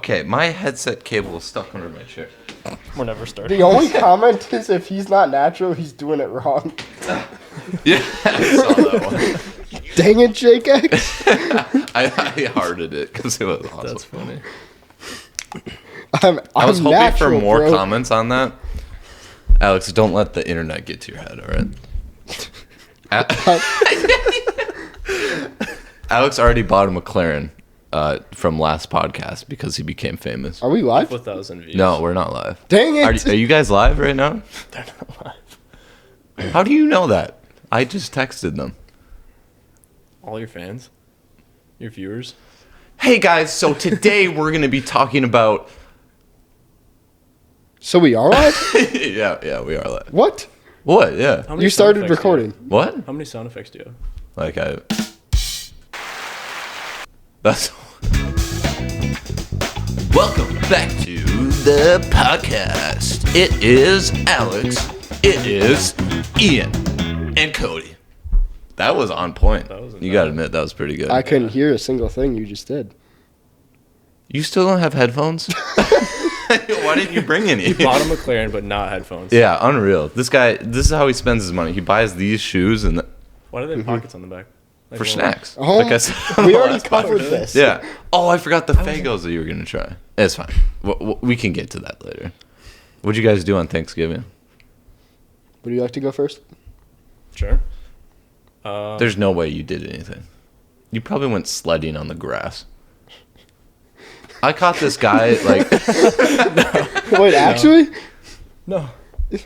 Okay, my headset cable is stuck under my chair. We're never starting. The only comment is if he's not natural, he's doing it wrong. Yeah, I saw that one. Dang it, Jake X. I hearted it because it was awesome. That's funny. I was hoping natural, for more bro. comments on that. Alex, don't let the internet get to your head, all right? Alex already bought a McLaren from last podcast because he became famous. Are we live? 1,000 views. No, we're not live. Dang it. Are you guys live right now? They're not live. How do you know that? I just texted them. All your fans? Your viewers? Hey guys, so today we're going to be talking about... So we are live? yeah, we are live. What? What? Yeah. How many You sound started effects do you have? recording. What? How many sound effects do you have? Like That's... Welcome back to the podcast. It is Alex. It is Ian. And Cody. That was on point. You gotta admit, that was pretty good. I couldn't hear a single thing you just did. You still don't have headphones? Why didn't you bring any? You bought a McLaren, but not headphones. Yeah, unreal. This guy, this is how he spends his money. He buys these shoes and Why do they have pockets on the back? Like for little- snacks. Oh, Like I said on we the already last covered podcast. this. Yeah. Oh, I forgot the Fagos that you were going to try. It's fine. We can get to that later. What'd you guys do on Thanksgiving? Would you like to go first? Sure. There's no way you did anything. You probably went sledding on the grass. I caught this guy, like... Wait, actually? No.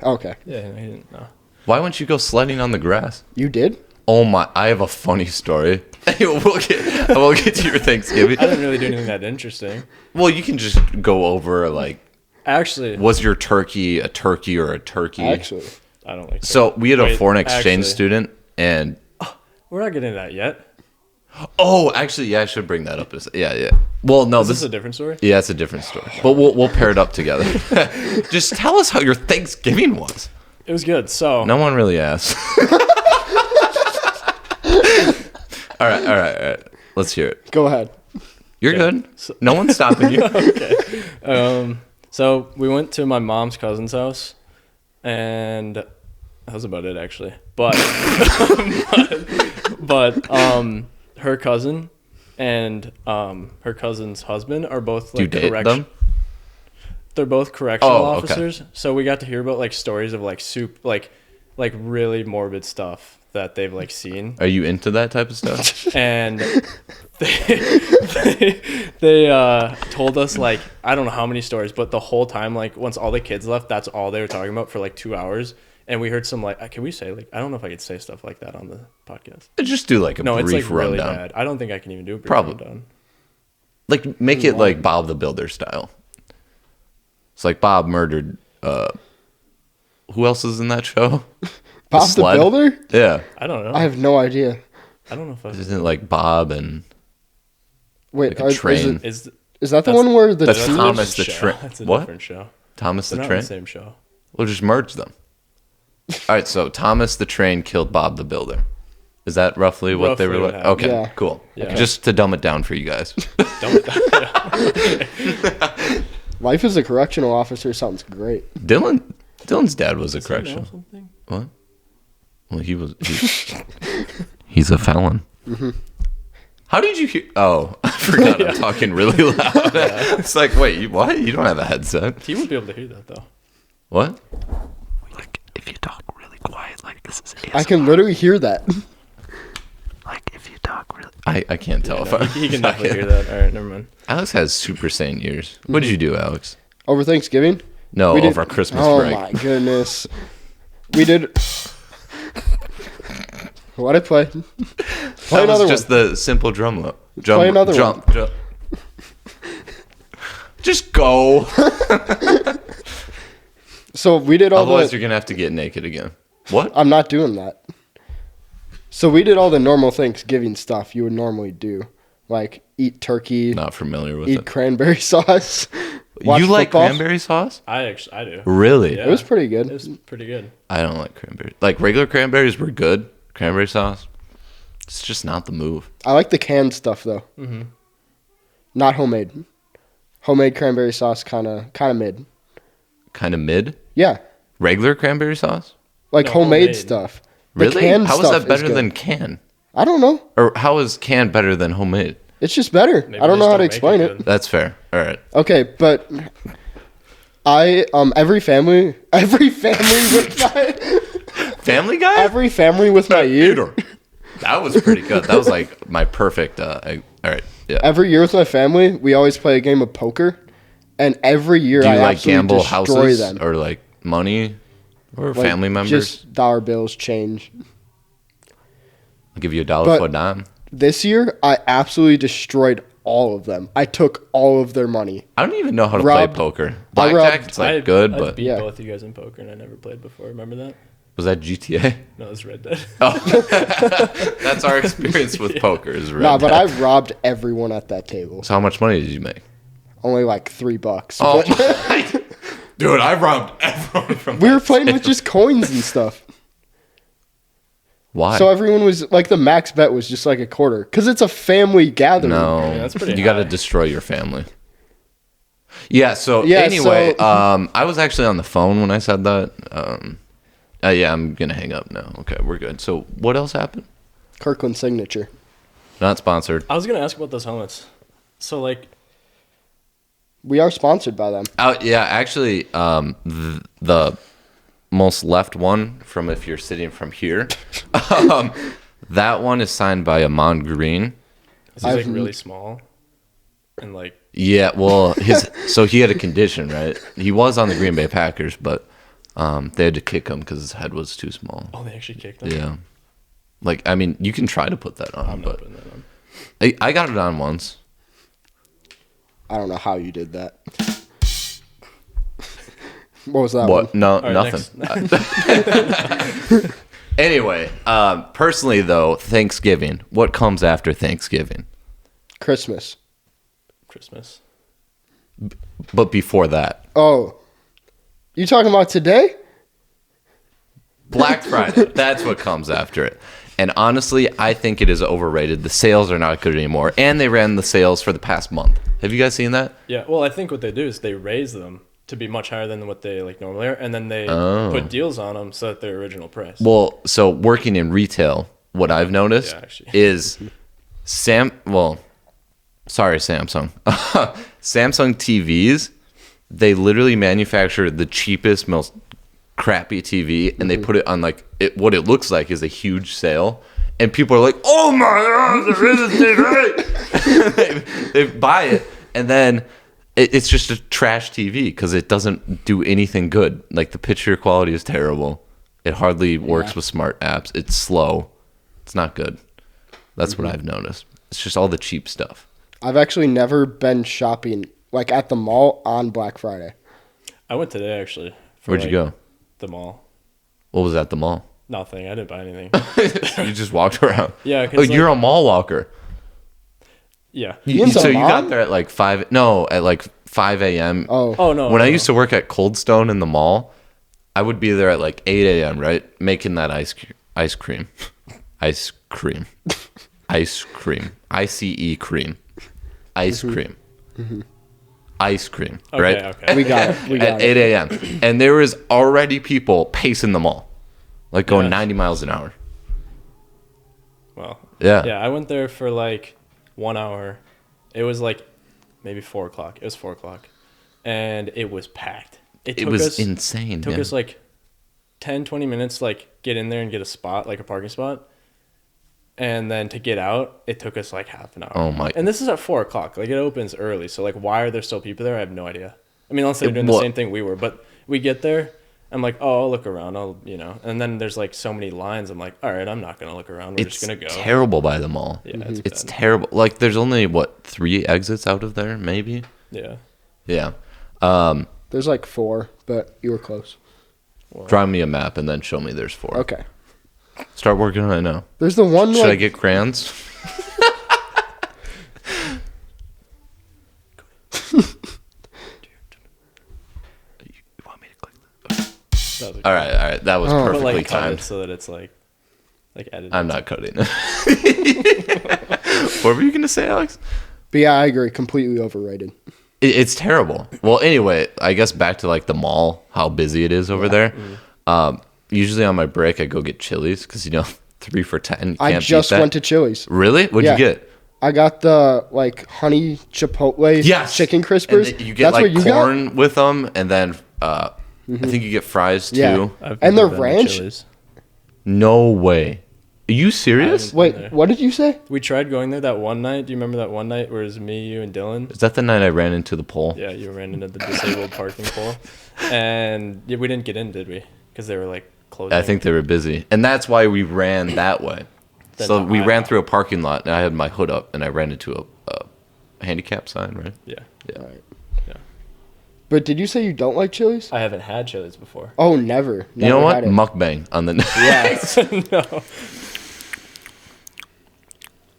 Okay. Yeah, no, he didn't. No. Why wouldn't you go sledding on the grass? You did? Oh my, I have a funny story. we'll get to your Thanksgiving. I didn't really do anything that interesting. Well, you can just go over, like, Actually, was your turkey a turkey or a turkey? Actually. I don't like. So we had a Wait, foreign exchange actually. student, and We're not getting into that yet. oh, actually, yeah, I should bring that up. Yeah. Well, no, Is this this a different story? yeah, it's a different story, but we'll pair it up together. Just tell us how your Thanksgiving was. It was good. So No one really asked. All right. Let's hear it. Go ahead. You're good. No one's stopping you. So we went to my mom's cousin's house, and that was about it actually. But her cousin and her cousin's husband are both Do you like date them? They're both correctional Oh, okay. officers, so we got to hear about like stories of like like really morbid stuff that they've like seen. Are you into that type of stuff? And they told us like I don't know how many stories, but the whole time like once all the kids left, that's all they were talking about for like 2 hours. And we heard some like can we say like I don't know if I could say stuff like that on the podcast. Just do like a No, brief it's like really rundown. bad. I don't think I can even do a brief Probably. rundown. Like make it like Bob the Builder style. It's like Bob murdered. Who else is in that show? Bob the Sled? Builder? Yeah, I don't know. I have no idea. I don't know if I isn't it like Bob and Wait, like a train? is is that the That's- one where the that's tree- Thomas the show. Train. That's a What? different show. Thomas They're the not Train. the same show. We'll just merge them. All right, so Thomas the Train killed Bob the Builder. Is that roughly what they Roughly were what like? happened. Okay, Yeah. cool. Yeah. Just to dumb it down for you guys. Don't. Life as a correctional officer sounds great. Dylan's dad was a Does he know correctional. something? What? Well, he's a felon. Mm-hmm. How did you hear? Oh, I forgot. I'm talking really loud. It's like, wait, what? You don't have a headset. He wouldn't be able to hear that though. What? Like, if you talk really quiet, like this is ASMR. I can literally hear that. Like, if you talk really, I can't tell if No, I. he can definitely hear that. All right, never mind. Alex has super sane ears. What did you do, Alex? Over Thanksgiving? No, We did- over Christmas Oh break. my goodness. We did. What I play? Play That another was just one. the simple drum loop. Play another one. Jump. Just go. So we did all Otherwise, the. you're gonna have to get naked again. What? I'm not doing that. So we did all the normal Thanksgiving stuff you would normally do, like eat turkey, Not familiar with eat it. cranberry sauce. watch You like football. cranberry sauce? I do. Really? Yeah. It was pretty good. It was pretty good. I don't like cranberry. Like regular cranberries were good. Cranberry sauce, it's just not the move. I like the canned stuff though. Mm-hmm. Not homemade. Homemade cranberry sauce, kind of mid. Kind of mid. Yeah, Regular cranberry sauce. like No, homemade homemade. stuff. The Really? canned How is stuff that better good. than can? I don't know. Or how is can better than homemade? It's just better. Maybe I don't they know how just to make explain it. good. That's fair. All right. Okay, but every family with my Family Guy. every family with my year. That was pretty good. That was like my perfect. All right. Yeah. Every year with my family, we always play a game of poker, and every year Do you I like absolutely gamble destroy houses them. or like money or Like, family members? just dollar bills, change. I'll give you $1 But- for a dime. This year, I absolutely destroyed all of them. I took all of their money. I don't even know how to Robbed- play poker. I robbed- Blackjack, it's like good, I've but beat Yeah. both you guys in poker, and I never played before. Remember that? was that GTA? No, it was Red Dead. Oh, that's our experience with poker. Is Red Nah, but Dead. I robbed everyone at that table. So how much money did you make? Only like $3. Oh But my, dude! I robbed everyone from. we were that playing with table. just coins and stuff. Why? So everyone was like, the max bet was just like a quarter, because it's a family gathering. No, Yeah, that's pretty you got to high. destroy your family. Yeah. So Yeah, anyway, so- I was actually on the phone when I said that. Yeah, I'm gonna hang up now. Okay, we're good. So what else happened? Kirkland signature. Not sponsored. I was gonna ask about those helmets. So like, We are sponsored by them. Yeah, actually, the most left one from if you're sitting from here, that one is signed by Amon Green. is he like I've- really small? And like, Yeah, well, so he had a condition, right? He was on the Green Bay Packers, but they had to kick him because his head was too small. oh, they actually kicked him. Yeah, like I mean, you can try to put that on, I'm not but putting that on. I got it on once. I don't know how you did that. What was that What? one? No, All right, nothing. Anyway, personally though, Thanksgiving. What comes after Thanksgiving? Christmas. Christmas. But before that, Oh. You talking about today? Black Friday. That's what comes after it. And honestly, I think it is overrated. The sales are not good anymore, and they ran the sales for the past month. Have you guys seen that? Yeah. Well, I think what they do is they raise them to be much higher than what they like normally are, and then they Oh. put deals on them so that they're original price. Well, so working in retail, what I've noticed Yeah, actually. is Samsung. Samsung TVs, they literally manufacture the cheapest, most crappy TV, and they put it on like what it looks like is a huge sale, and people are like, "Oh my God, there is a TV!" they buy it, and then it's just a trash TV because it doesn't do anything good. Like the picture quality is terrible. It hardly works with smart apps. It's slow. It's not good. That's what I've noticed. It's just all the cheap stuff. I've actually never been shopping like at the mall on Black Friday. I went today actually. for, Where'd you like, go? The mall. What was at the mall? Nothing. I didn't buy anything. You just walked around. Yeah, Oh, 'cause, you're like- a mall walker. Yeah. Ian's a So you got mom? there at like 5. No, at like 5 a.m. Oh. Oh no. When I no. used to work at Cold Stone in the mall, I would be there at like 8 a.m. Right, making that ice cream, ice cream, ice cream, ice cream, ICE cream, ice cream, ice cream. Okay, Right. okay. We got it. We At got 8 it. a.m. And there was already people pacing the mall, like going Yeah. 90 miles an hour. Well. Yeah. Yeah, I went there for like 1 hour. It was like maybe 4 o'clock. It was 4 o'clock, and it was packed. It took was us, insane. Took yeah. us like 10, 20 minutes to like get in there and get a spot, like a parking spot. And then to get out, it took us like half an hour. Oh my- And this is at 4 o'clock. Like it opens early. So like why are there still people there? I have no idea. I mean, unless they're doing the well- same thing we were. But we get there, I'm like, oh, I'll look around. And then there's like so many lines. I'm like, all right, I'm not going to look around. We're It's just going to go. terrible by the mall. Yeah, It's bad. terrible. Like there's only 3 exits out of there, maybe. Yeah. Yeah. There's like 4, but you were close. Draw me a map and then show me there's 4. Okay. Start working on it now. There's the one Should I like get crayons? You want me to click that? That was All right. That was Oh. But perfectly like cut it timed. so that it's like edited. I'm not cutting it. What were you gonna say, Alex? But yeah, I agree. Completely overrated. It's terrible. Well, anyway, I guess back to like the mall, how busy it is over there. Usually on my break, I go get Chili's because 3 for $10. You I can't just beat that. went to Chili's. Really? What'd Yeah. you get? I got the like honey chipotle chicken crispers. And you get That's like what you corn with them, and then I think you get fries too. Yeah. I've And never the been to ranch? Chili's. No way. Are you serious? Wait. Wait, what did you say? We tried going there that one night. Do you remember that one night where it was me, you, and Dylan? Is that the night I ran into the pole? Yeah, you ran into the disabled parking pole. And we didn't get in, did we? Because they were like closing. I think they were busy, and that's why we ran that way. Then So we I- ran through a parking lot, and I had my hood up, and I ran into a handicap sign, right? Yeah. Yeah. Right. Yeah. But did you say you don't like Chili's? I haven't had Chili's before. Oh, never. You know Never what? had it. Mukbang on the. Yeah. No.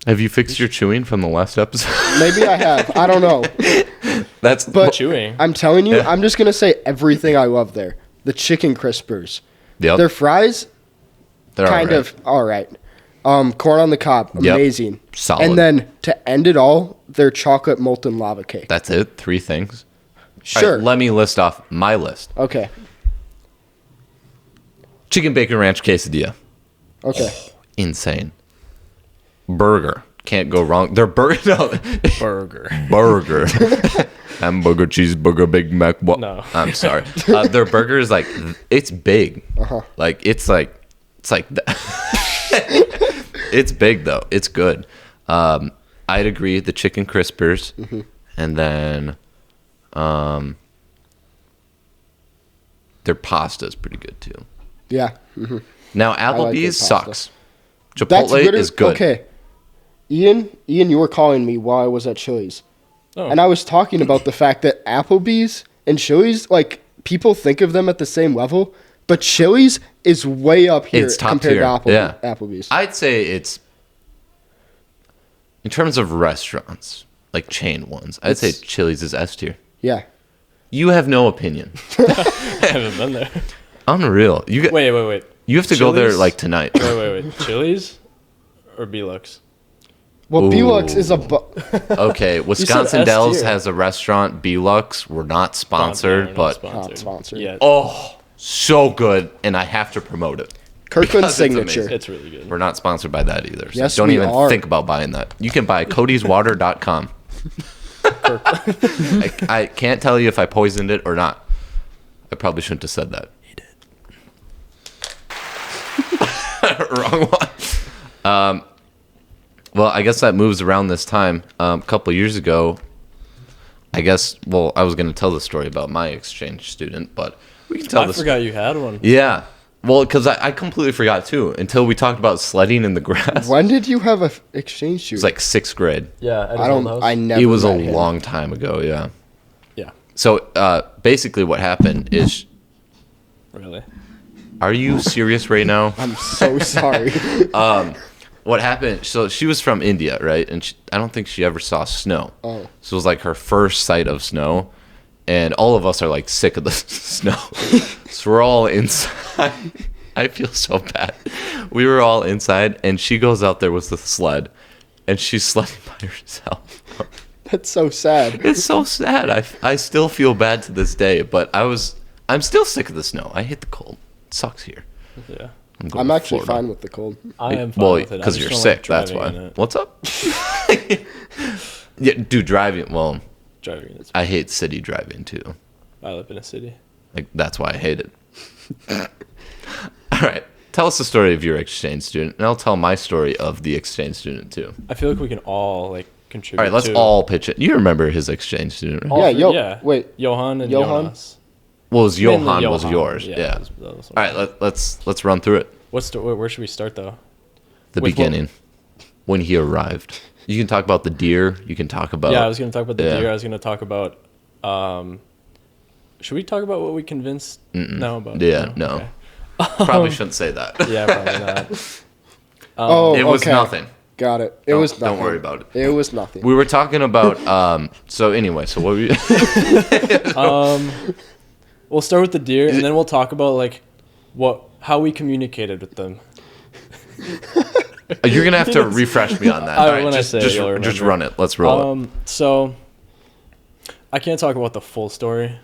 Have you fixed your chewing from the last episode? Maybe I have. I don't know. That's But Chewing. I'm telling you, Yeah. I'm just gonna say everything I love there. The chicken crispers. Yep. Their fries, They're kind alright. of all right. Corn on the cob, Yep. amazing. Solid. And then to end it all, their chocolate molten lava cake. That's it. 3 things. All Sure. right, let me list off my list. Okay. Chicken bacon ranch quesadilla. Okay. Insane. Burger. Can't go wrong. Their burger. No. Burger. Burger. Hamburger, cheeseburger, Big Mac. What? No. I'm sorry. Their burger is like, it's big. Uh-huh. Like, it's like it's big though. It's good. I'd agree. The chicken crispers, and then their pasta is pretty good too. Yeah. hmm Now like their Applebee's pasta. sucks. That's Chipotle literally is good. Okay. Ian, you were calling me while I was at Chili's. Oh. And I was talking about the fact that Applebee's and Chili's, like, people think of them at the same level, but Chili's is way up here It's top compared tier. to Yeah. Applebee's. I'd say it's in terms of restaurants, like chain ones. I'd say It's- Chili's is S tier. Yeah. You have no opinion. I haven't been there. Unreal. You get. Wait. You have to go there Chili's? like tonight. Wait. Chili's or Belux? Well, Ooh. Belux is a... Okay, Wisconsin S Dells tier. has a restaurant, Belux. We're not sponsored, Not but sponsored. Not sponsored. Yeah. oh, so good, and I have to promote it. Kirkland's Because it's signature. amazing. It's really good. We're not sponsored by that either. So Yes, don't we even are. think about buying that. You can buy codyswater.com. I can't tell you if I poisoned it or not. I probably shouldn't have said that. He did. Wrong one. Well, I guess that moves around this time. A couple of years ago, I guess, well, I was going to tell the story about my exchange student, but we can tell I this. forgot you had one. Yeah. Well, because I completely forgot too until we talked about sledding in the grass. When did you have a exchange It student? was like 6th grade. Yeah. At his I old don't... house. I never It was a met him. long time ago, yeah. Yeah. So basically what happened is, Really. are you serious right now? I'm so sorry. What happened, so she was from India, right? And I don't think she ever saw snow. Oh. So it was like her first sight of snow. And all of us are like sick of the snow. So we're all inside. I feel so bad. We were all inside, and she goes out there with the sled, and she's sledding by herself. That's so sad. It's so sad. I still feel bad to this day, but I'm still sick of the snow. I hate the cold. It sucks here. Yeah. going I'm to actually Florida. fine with the cold. I am fine Well, with it. I because just you're don't sick. like That's driving why. in it. What's up? Yeah, dude, driving. Well, Driving in it. I hate city driving too. I live in a city. Like that's why I hate it. All right, tell us the story of your exchange student, and I'll tell my story of the exchange student too. I feel like we can all like contribute. All right, let's to all pitch it. You remember his exchange student, right? all Yeah, three- yo- wait. Johan and Johan? Jonas. Well, it was Mainly Johan was yours. Yeah. that was All right, let's run through it. where should we start though? The With what- beginning, when he arrived. You can talk about the deer. You can talk about. Yeah, I was going to talk about the yeah. deer. I was going to talk about. Should we talk about what we convinced now about? Yeah, no. Okay. Probably shouldn't say that. Yeah, probably not. Oh, It was okay. nothing. Got it. It was nothing. Don't worry about it. It was nothing. We were talking about. So anyway, so what were you? We'll start with the deer, and then we'll talk about like how we communicated with them. You're gonna have to refresh me on that. I- All right, when I just say it, just, you'll just remember. run it. Let's roll it. So I can't talk about the full story.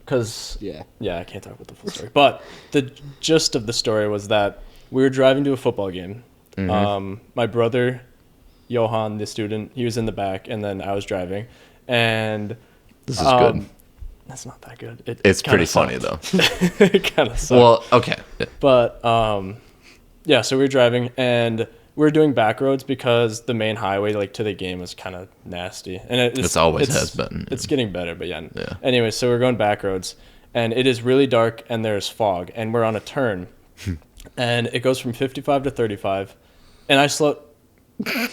Because, Yeah. I can't talk about the full story. But the gist of the story was that we were driving to a football game. My brother, Johan, the student, he was in the back, and then I was driving. And This is good. that's not that good. It's pretty funny, though. It kind of sucks. Well, okay. But, so we were driving, and we were doing back roads because the main highway, like, to the game was kind of nasty. And It's always has been. It's getting better, but yeah. Yeah. Anyway, so we're going back roads, and it is really dark, and there's fog, and we're on a turn. And it goes from 55 to 35, and I slowed down.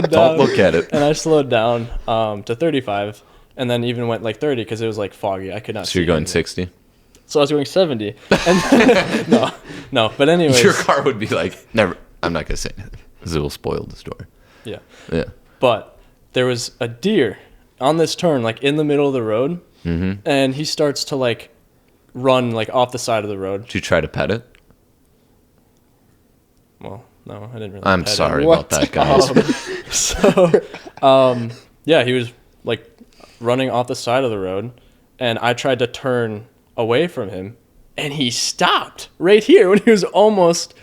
Don't look at it. And I slowed down to 35, and then even went like 30 because it was like foggy. I could not see. So you're going anything. 60? So I was going 70. And no. But anyways. Your car would be like, never. I'm not going to say anything because it will spoil the story. Yeah. Yeah. But there was a deer on this turn, like in the middle of the road, and he starts to like run like off the side of the road. Did you try to pet it? Well, no, I didn't really. I'm pet it. sorry What? about that, guys. He was like running off the side of the road, and I tried to turn away from him, and he stopped right here when he was almost there.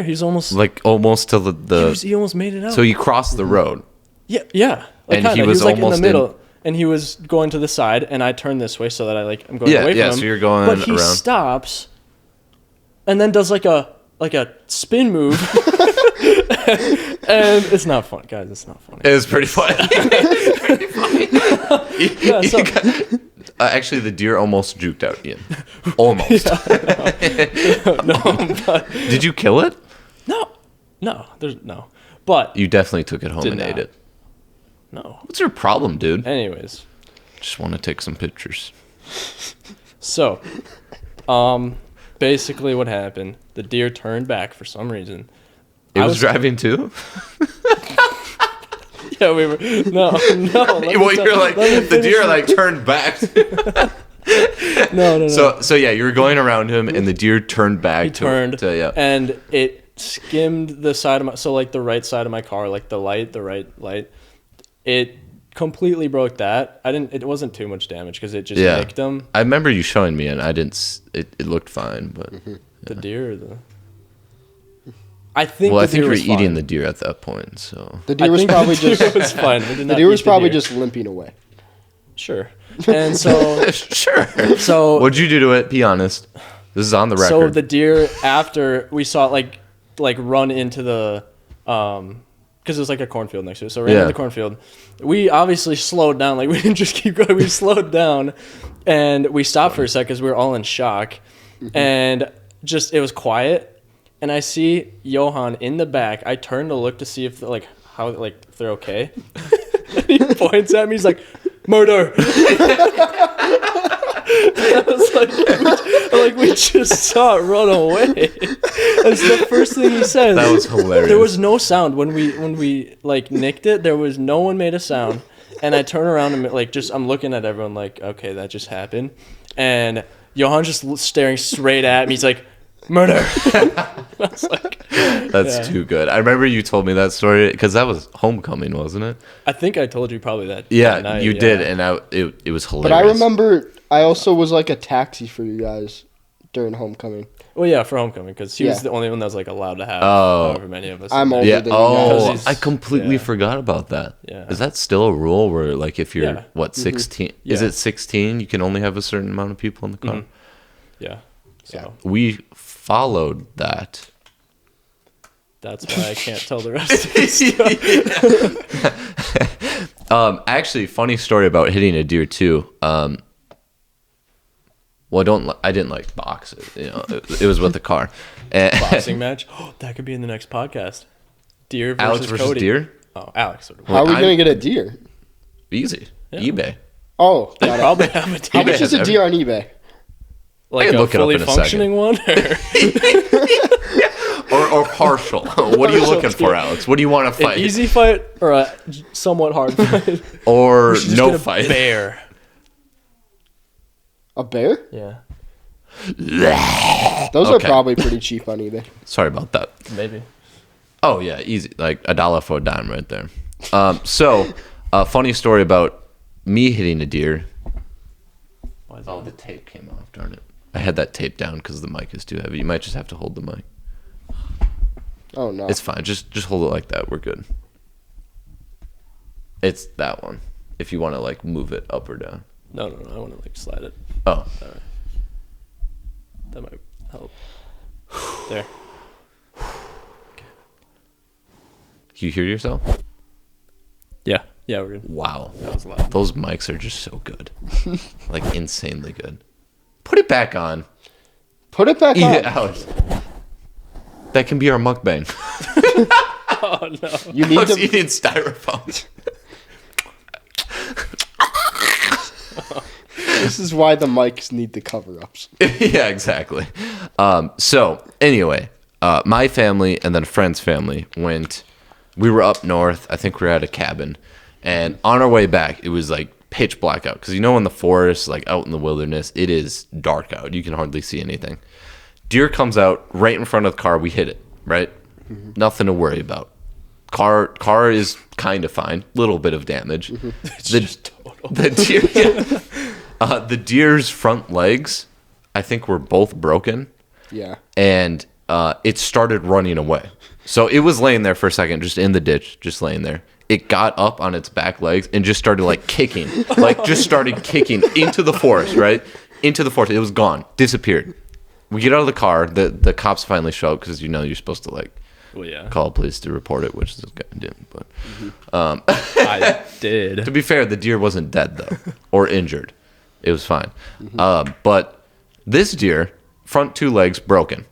He was almost Like almost to the he almost made it out. so you crossed the road. Yeah. Like, And he kinda. was like in almost the middle, and he was going to the side, and I turned this way so that I'm going away from him. So you're going but he around. stops, and then does like a spin move, and it's not fun, guys. It's not funny. It was pretty funny. Yeah, so- Actually, the deer almost juked out Ian. Almost. Did you kill it? No, there's no. But You definitely took it home Did and ate not. it. no. What's your problem, dude? Anyways, Just want to take some pictures. so, basically what happened? The deer turned back for some reason. It I was was- driving too? Yeah, we were. No. Well, you're like, the deer like turned back. No. So yeah, you were going around him and the deer turned back. He turned, yeah. and it skimmed the side of my, so like the right side of my car, like the right light. It completely broke that. It wasn't too much damage because it just nicked them. I remember you showing me and I didn't, it looked fine, but. The deer or the... I think Well, I the think deer you were was eating fine. the deer at that point, so. The deer was probably the deer just was fine. We did the not deer was eat probably deer. just limping away. Sure. And so Sure. so What'd you do to it? Be honest. This is on the record. so the deer, after we saw it like run into the because it was like a cornfield next to it, so ran Yeah. in the cornfield. We obviously slowed down, like we didn't just keep going. We slowed down, and we stopped for a sec because we were all in shock, and just it was quiet. And I see Johan in the back. I turn to look to see if if they're okay. And he points at me. He's like, "Murder!" I was like, we just saw it run away. That's the first thing he says. That was hilarious. There was no sound when we like nicked it. There was no one made a sound. And I turn around and I'm looking at everyone like, okay, that just happened. And Johan's just staring straight at me. He's like, "Murder!" I was like, That's too good. I remember you told me that story because that was homecoming, wasn't it? I think I told you probably that. Yeah, that night, you did, and it was hilarious. But I remember I also was like a taxi for you guys during homecoming. Well, yeah, for homecoming because he was Yeah. the only one that was like allowed to have Oh. however many of us. I'm older Yeah. than you Oh, guys. I completely Yeah. forgot about that. Yeah. Is that still a rule where, like, if you're Yeah. 16? Yeah. Is it 16? You can only have a certain amount of people in the car. Mhm. Yeah. So We followed that. that's why I can't tell the rest of the stuff. Actually, funny story about hitting a deer too. Well, I didn't like box it. You know, it was with the car. And Boxing match. Oh, that could be in the next podcast. Deer versus Alex versus Cody. deer, Oh, Alex. How are we I'm- gonna get a deer? easy. Yeah. eBay. Oh, They got it. probably have a How deer. much has is a deer on eBay? Like can a look it up fully in a functioning one? Or partial. What are you looking for, Alex? What do you want to An fight? easy fight or a somewhat hard fight? Or Just no get a fight? Bear. A bear? Yeah. Those Okay. are probably pretty cheap on eBay. Sorry about that. Maybe. Oh yeah, easy. Like $1 for a dime right there. So A funny story about me hitting a deer. Why is Oh, that? the tape came off, darn it. I had that tape down because the mic is too heavy. You might just have to hold the mic. Oh no. It's fine. Just hold it like that. We're good. It's that one. If you want to like move it up or down. No. I want to like slide it. Oh. That might help. There. You hear yourself? Yeah, we're good. Wow. That was loud. Those mics are just so good. Like insanely good. Put it back on. Put it back Eat on. it out. That can be our mukbang. Oh no. You need I was to. eating styrofoam. This is why the mics need the cover-ups. Yeah, exactly. So anyway, my family and then a friend's family went. We were up north. I think we were at a cabin, and on our way back, it was like pitch black out because in the forest, like out in the wilderness, it is dark out. You can hardly see anything. Deer comes out right in front of the car. We hit it. Right, nothing to worry about. Car is kind of fine. Little bit of damage. It's just total. The deer, the deer's front legs, I think, were both broken. Yeah. And it started running away. So it was laying there for a second, just in the ditch, just laying there. It got up on its back legs and just started like kicking, into the forest, right? Into the forest. It was gone, disappeared. We get out of the car. The cops finally show up because you're supposed to like call police to report it, which this guy didn't. But I did. to be fair, the deer wasn't dead though or injured. It was fine. But this deer, front two legs broken,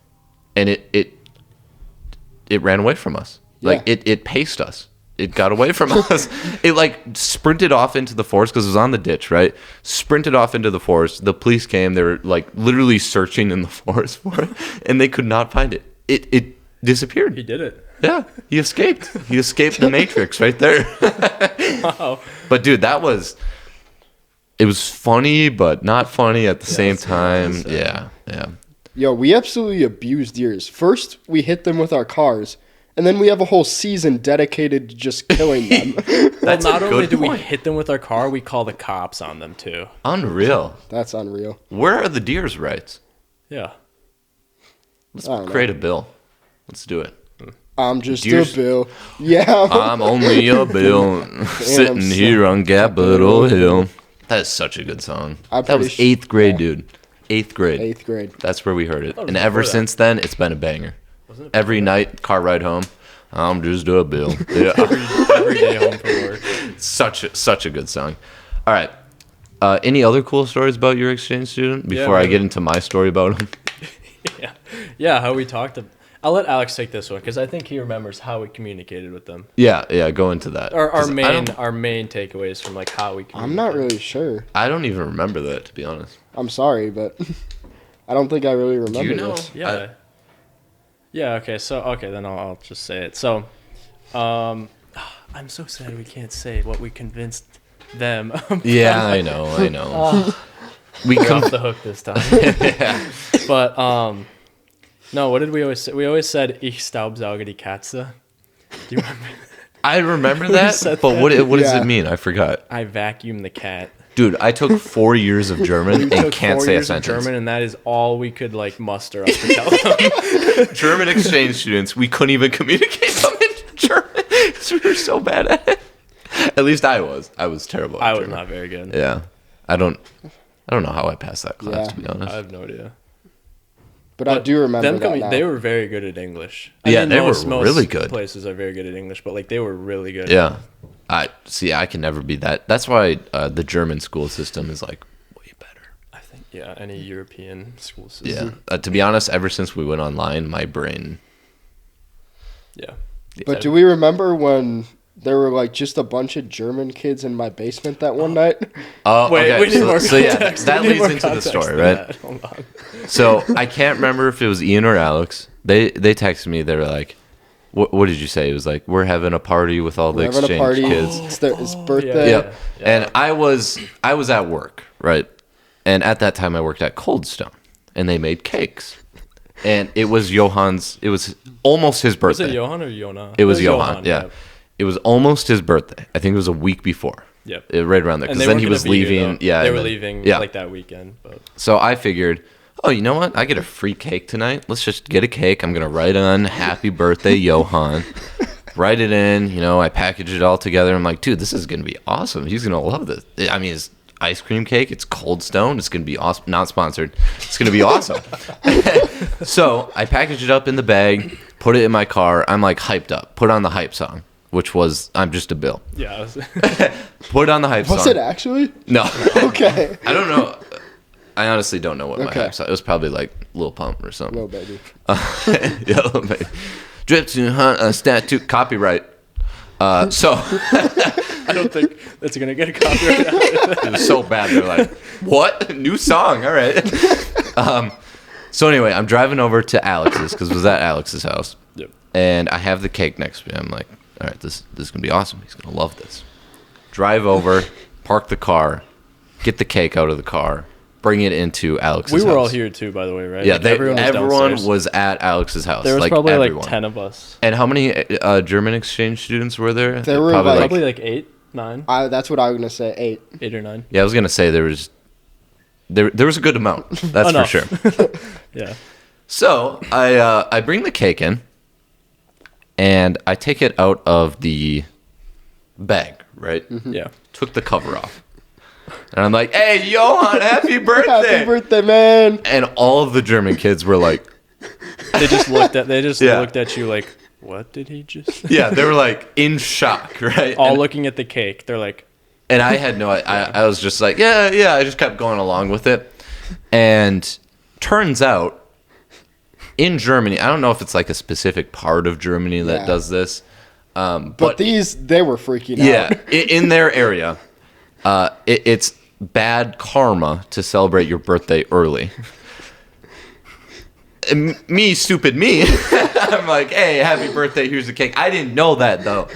and it ran away from us. Like it paced us. It got away from us. It like sprinted off into the forest because it was on the ditch, right? Sprinted off into the forest. The police came. They were like literally searching in the forest for it, and they could not find it. It disappeared. He did it. Yeah, he escaped. He escaped the Matrix right there. Wow. But dude, it was funny, but not funny at the same time. Yeah. Yo, we absolutely abuse deers. First, we hit them with our cars, and then we have a whole season dedicated to just killing them. Well, not a only good do we point. hit them with our car, we call the cops on them too. Unreal. That's unreal. Where are the deer's rights? Yeah. Let's I don't know. create a bill. Let's do it. I'm just Deers- a bill. Yeah. I'm only a bill sitting here on Capitol Hill. That is such a good song. I'm That was pretty 8th grade, yeah. dude. 8th grade. 8th grade. That's where we heard it. thought it was And ever before that. since then, it's been a banger. Wasn't it Every night, car ride home, I'm just a bill. Yeah. every day home from work? Such a good song. All right. Any other cool stories about your exchange student before I man. get into my story about him? Yeah. How we talked. I'll let Alex take this one because I think he remembers how we communicated with them. Yeah, go into that. Our 'Cause our main takeaways from like how we. I'm not really sure. I don't even remember that, to be honest. I'm sorry, but I don't think I really remember you know? this. Yeah. Yeah. Okay. So then I'll just say it. So, I'm so sad we can't say what we convinced them. Yeah, I know. We We're come. off the hook this time. But no. What did we always say? We always said "Ich staubsauge die Katze." Do you remember? I remember that, said but that. what does Yeah. it mean? I forgot. I vacuum the cat. Dude, I took 4 years of German and Took can't 4 say a years of sentence. German, and that is all we could like muster up to tell them. German exchange students, we couldn't even communicate them in German because we were so bad at it. At least I was. I was terrible at I was German. not very good. Yeah. I don't know how I passed that class, Yeah. to be honest. I have no idea. But I do remember them that now. They were very good at English. Yeah, they were most really good. Places are very good at English, but like they were really good. Yeah. I can never be that. That's why the German school system is like way better. I think any European school Yeah. system. To be honest, ever since we went online, my brain. Yeah. But do we remember when there were like just a bunch of German kids in my basement that one night? Oh, Wait, okay. we need more So yeah, context. that We need leads more into the context story, than right? that. Hold on. So I can't remember if it was Ian or Alex. They texted me. They were like, "What did you say?" It was like, "We're having a party with all the We're having a exchange party. kids." It's his birthday. Yep. And I was at work, right? And at that time, I worked at Cold Stone, and they made cakes. And it was Johann's. It was almost his Was birthday. it Johan or Yona? It was Johan, yeah. it was almost his birthday. I think it was a week before. Yep. Right around there. And Because then he was leaving. Yeah. They were leaving like that weekend. But. So I figured, oh, you know what? I get a free cake tonight. Let's just get a cake. I'm going to write on happy birthday, Johan. Write it in. You know, I package it all together. I'm like, dude, this is going to be awesome. He's going to love this. I mean, it's ice cream cake. It's Cold Stone. It's going to be awesome. Not sponsored. It's going to be awesome. So I packaged it up in the bag, put it in my car. I'm like hyped up. Put on the hype song, which was I'm Just a Bill. Yeah. Put on the hype song. Was it actually? No. Okay. I don't know. I honestly don't know what my hype song. It was probably like Lil Pump or something. Lil Baby. Yeah, Lil Baby. Drip to hunt a statue. Copyright. So I don't think that's gonna get a copyright. It was so bad. They're like, "What? New song? All right." So anyway, I'm driving over to Alex's because it was at Alex's house. Yep. And I have the cake next to me. I'm like, "All right, this is gonna be awesome. He's gonna love this." Drive over, park the car, get the cake out of the car, bring it into Alex's house. We were all here too, by the way, right? Yeah, like everyone was at Alex's house. There was like probably everyone. like 10 of us. And how many German exchange students were there? There were Probably like 8, 9. That's what I was gonna say. 8. 8 or 9. Yeah, I was gonna say there was a good amount. That's for sure. Yeah. So I bring the cake in, and I take it out of the bag. Right. Mm-hmm. Yeah. Took the cover off, and I'm like, "Hey, Johan, happy birthday! Happy birthday, man!" And all of the German kids were like, They just looked at you like, what did he just? yeah, they were like in shock, right? All looking at the cake. They're like, And I had no, I was just like, yeah. I just kept going along with it. And turns out in Germany, I don't know if it's like a specific part of Germany that does this. But they were freaking out. Yeah, in their area, it's bad karma to celebrate your birthday early. Me, stupid me. I'm like, hey, happy birthday, here's the cake. I didn't know that, though.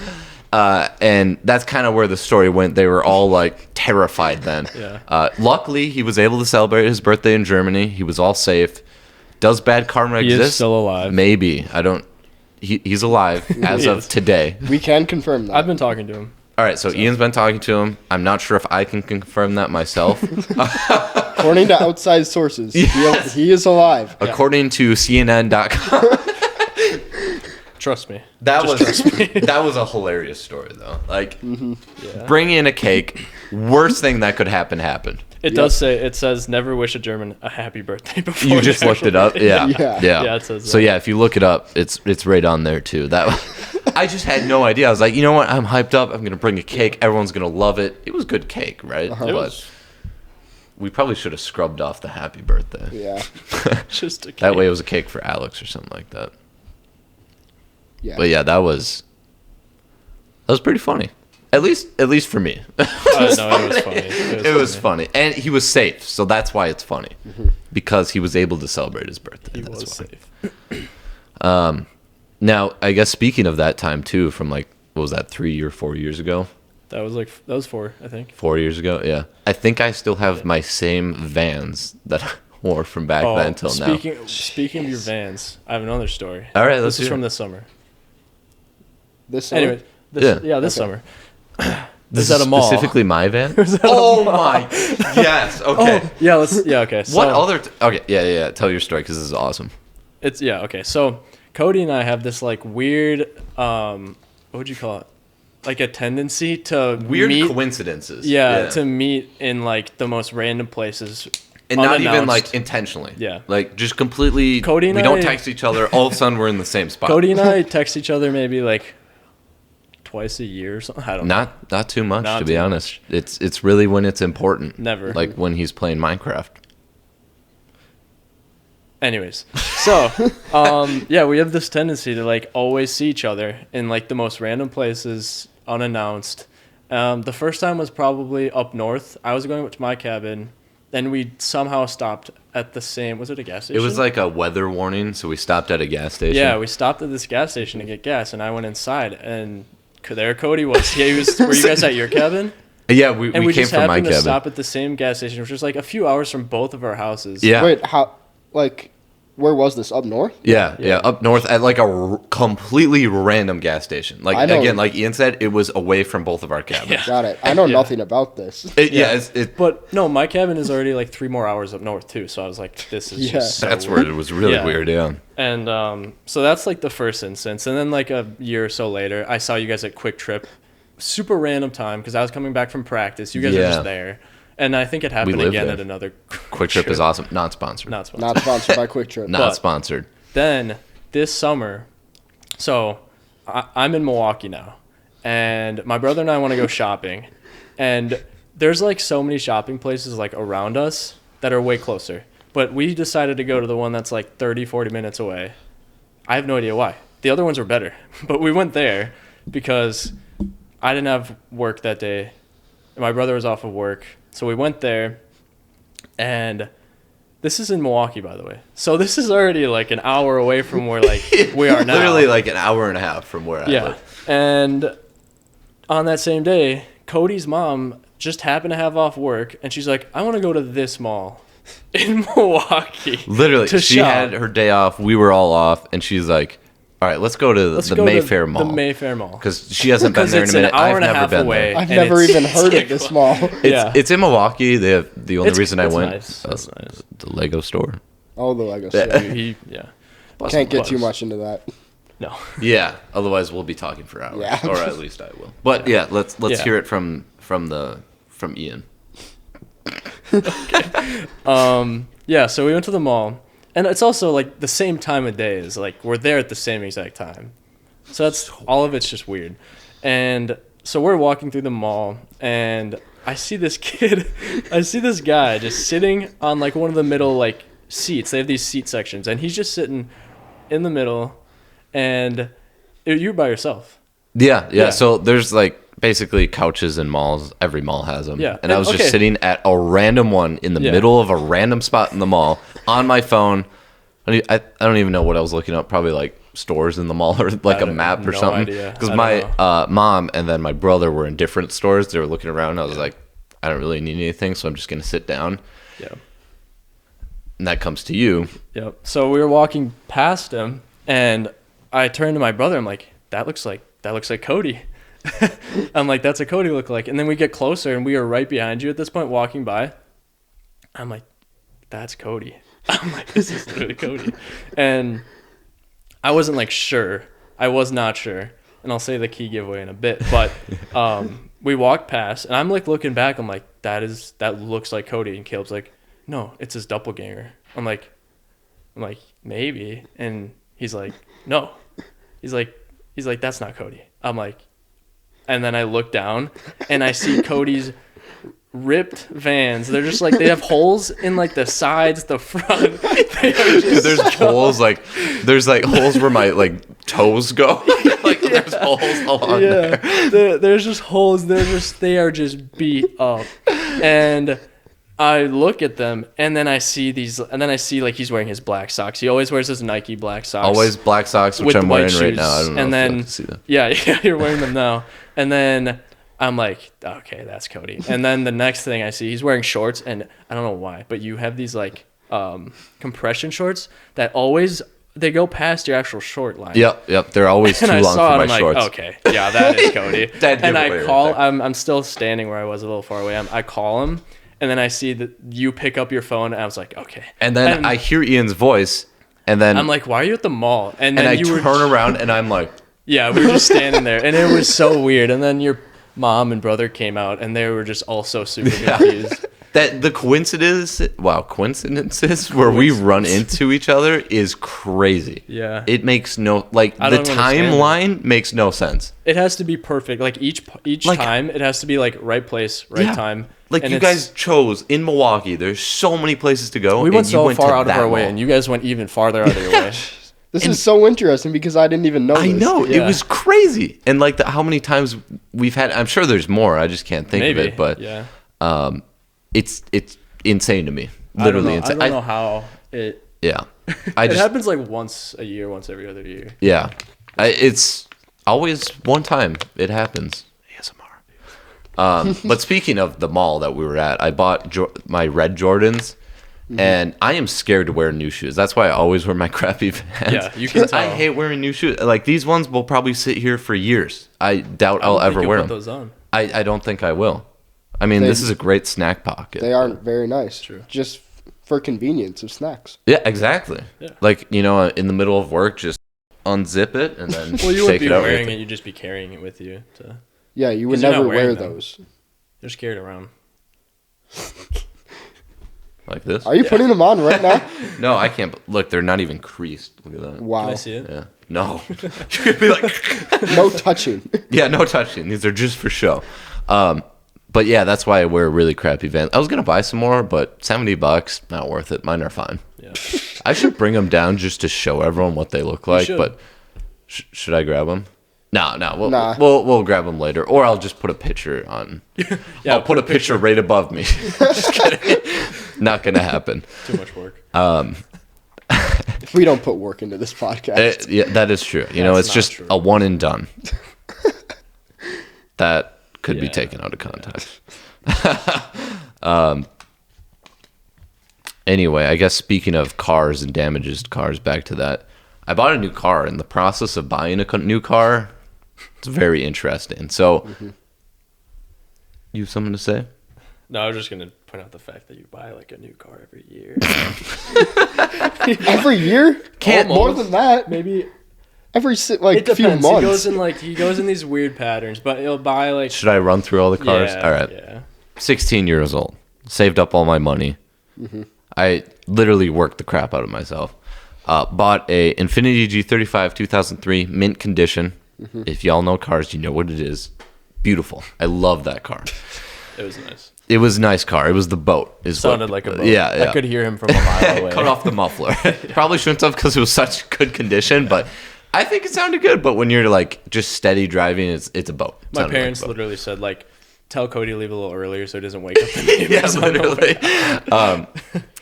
And that's kind of where the story went. They were all, like, terrified then. Yeah. Luckily, he was able to celebrate his birthday in Germany. He was all safe. Does bad karma exist? He is still alive. Maybe. I don't... He's alive as of today. We can confirm that. I've been talking to him. All right, so Ian's been talking to him. I'm not sure if I can confirm that myself. According to outside sources, he is alive. According to CNN.com. Trust me. That was a hilarious story, though. Like, bring in a cake. Worst thing that could happen happened. It does say, it says, never wish a German a happy birthday before. You just looked it up? Yeah. Yeah, it says that. So, yeah, if you look it up, it's right on there, too. I just had no idea. I was like, you know what? I'm hyped up. I'm going to bring a cake. Everyone's going to love it. It was good cake, right? It was. We probably should have scrubbed off the happy birthday. Yeah. Just a cake. That way it was a cake for Alex or something like that. Yeah. But yeah, that was pretty funny. At least for me. It was funny. And he was safe, so that's why it's funny. Because he was able to celebrate his birthday. He That's was why. safe. Now, I guess speaking of that time too, from like what was that, 3 or 4 years ago? That was 4, I think. 4 years ago, yeah. I think I still have my same Vans that I wore from back then till now. Speaking of your Vans, I have another story. All right, this is from this summer. This summer? Anyway, this summer. This is at a mall. Specifically my van? Oh my, yes, okay. Okay. So What other, okay, yeah, tell your story because this is awesome. Okay. So Cody and I have this like weird, what would you call it? Like a tendency to Weird coincidences. Yeah, to meet in like the most random places. And not even like intentionally. Yeah. Like just completely, Cody and we don't I- text each other. All of a sudden we're in the same spot. Cody and I text each other maybe like twice a year or something. I don't know. Not too much, Not to be too honest. It's really when it's important. Never. Like when he's playing Minecraft. Anyways, so we have this tendency to like always see each other in like the most random places, unannounced. The first time was probably up north. I was going to my cabin, then we somehow stopped at the same. Was it a gas station? It was like a weather warning, so we stopped at a gas station. Yeah, we stopped at this gas station to get gas, and I went inside, and there Cody was. Were you guys at your cabin? Yeah, we came just from my happened to cabin. stop at the same gas station, which was like a few hours from both of our houses. Yeah. Wait, how? Like, Where was this? Up north? Yeah, up north at like a completely random gas station. Like again, like Ian said, it was away from both of our cabins. Yeah. Got it. I know nothing about this. But no, my cabin is already like 3 more hours up north too. So I was like, this is just so that's weird. where it was really weird. Yeah. And so that's like the first instance. And then like a year or so later, I saw you guys at Quick Trip. Super random time because I was coming back from practice. You guys were just there. And I think it happened again at another Quick Trip is awesome. Not sponsored. Not sponsored by Quick Trip. Not sponsored. Then this summer, so I'm in Milwaukee now, and my brother and I want to go shopping, and there's like so many shopping places like around us that are way closer. But we decided to go to the one that's like 30, 40 minutes away. I have no idea why. The other ones were better, but we went there because I didn't have work that day. My brother was off of work. So we went there, and this is in Milwaukee, by the way. So this is already like an hour away from where like we are now. Literally like an hour and a half from where I live. And on that same day, Cody's mom just happened to have off work, and she's like, I want to go to this mall in Milwaukee. Literally, she had her day off. We were all off, and she's like, all right, let's go to the Mayfair Mall. The Mayfair Mall. Because she hasn't been there in a minute. I've never been away, there. I've never even heard of this mall. It's in Milwaukee. They have the only reason I went. Nice. That's nice. The Lego store. Oh, the Lego store. Can't get too much into that. No. Yeah. Otherwise, we'll be talking for hours. Yeah. Or at least I will. But yeah, let's hear it from Ian. Okay. Yeah. So we went to the mall. And it's also like the same time of day is like we're there at the same exact time. So that's all of it's just weird. And so we're walking through the mall and I see this guy just sitting on like one of the middle like seats. They have these seat sections and he's just sitting in the middle and you're by yourself. Yeah. So there's like basically couches in malls. Every mall has them. Yeah. And I was just sitting at a random one in the middle of a random spot in the mall on my phone. I don't even know what I was looking up. Probably like stores in the mall or like a map or something. Because my mom and then my brother were in different stores. They were looking around. I was like, I don't really need anything, so I'm just going to sit down. Yeah. And that comes to you. Yep. So we were walking past him, and I turned to my brother. I'm like, that looks like Cody. I'm like, that's a Cody look like. And then we get closer, and we are right behind you at this point, walking by. I'm like, that's Cody. I'm like, this is literally Cody. And I wasn't like sure. I was not sure. And I'll say the key giveaway in a bit. But we walked past, and I'm like looking back. I'm like, that looks like Cody. And Caleb's like, no, it's his doppelganger. I'm like, maybe. And he's like, no. He's like, that's not Cody. I'm like, and then I look down, and I see Cody's ripped Vans. They're just like, they have holes in like the sides, the front. There's holes where my like toes go. Like there's holes along there. There's just holes. They are just beat up. And I look at them, and then I see like he's wearing his black socks. He always wears his Nike black socks. Always black socks, which I'm wearing right now. I don't know. And then you can see them. Yeah, you're wearing them now. And then I'm like, okay, that's Cody. And then the next thing I see, he's wearing shorts, and I don't know why, but you have these like compression shorts that they go past your actual short line. Yep. They're always too long for my shorts. Like, okay, yeah, that is Cody. And I call. I'm still standing where I was a little far away. I call him, and then I see that you pick up your phone, and I was like, okay. And then I hear Ian's voice, and then I'm like, why are you at the mall? And then I turn around, and I'm like, yeah, we were just standing there, and it was so weird. And then your mom and brother came out, and they were just also super confused. That the coincidences where we run into each other is crazy. Yeah. It makes no, like, the timeline makes no sense. It has to be perfect. Like, each like, time, it has to be, like, right place, right time. Like, and you guys chose in Milwaukee. There's so many places to go. We went so far out of our way, and you guys went even farther out of your way. This is so interesting because I didn't even know this. I know. Yeah. It was crazy. And, like, how many times we've had, I'm sure there's more. I just can't think of it. But it's insane to me. Literally insane. I don't know how it... Yeah. It happens, like, once a year, once every other year. Yeah. It's always one time it happens. ASMR. But speaking of the mall that we were at, I bought my red Jordans. And I am scared to wear new shoes. That's why I always wear my crappy Vans. Yeah, you can tell. I hate wearing new shoes. Like, these ones will probably sit here for years. I doubt I'll ever wear them. Put those on. I don't think I will. I mean, this is a great snack pocket. They aren't very nice. True. Just for convenience of snacks. Yeah, exactly. Yeah. Like, you know, in the middle of work, just unzip it and then Well, you take wouldn't be it out. wearing it. You'd just be carrying it with you. Yeah, you would 'Cause you're not never wear wearing them. those. You're scared around. Like this? Are you putting them on right now? No, I can't. Look, they're not even creased. Look at that. Wow. Can I see it? Yeah. No. You're going to be like... No touching. Yeah, no touching. These are just for show. But yeah, that's why I wear really crappy Vans. I was going to buy some more, but $70, not worth it. Mine are fine. Yeah. I should bring them down just to show everyone what they look like, should. but should I grab them? No, Nah. we'll grab them later, or I'll just put a picture on. Yeah, I'll put a picture right above me. Just kidding. Not gonna happen. Too much work. We don't put work into this podcast. Yeah, that is true. You know, That's it's not just true. a one and done. That could be Yeah. taken out of context. Anyway, I guess speaking of cars and damages to cars, back to that. I bought a new car. In the process of buying a new car, it's very interesting. So, you have something to say? No, I was just gonna point out the fact that you buy like a new car every year. Every year? Can't- more than that. Maybe Every it few depends. months. He goes in these weird patterns, but he'll buy like Should I run through all the cars? Yeah, All right. Yeah. 16 years old. Saved up all my money. I literally worked the crap out of myself. Bought a Infiniti G35 2003 mint condition. If y'all know cars, you know what it is. Beautiful. I love that car. It was nice. It was a nice car. It was the boat. Sounded like a boat. Yeah. I could hear him from a mile away. Cut off the muffler. Probably shouldn't have because it was such good condition, but I think it sounded good. But when you're like just steady driving, it's a boat. It My sounded like a parents boat. literally said like, "Tell Cody to leave a little earlier so he doesn't wake up the neighbors." Yeah, literally.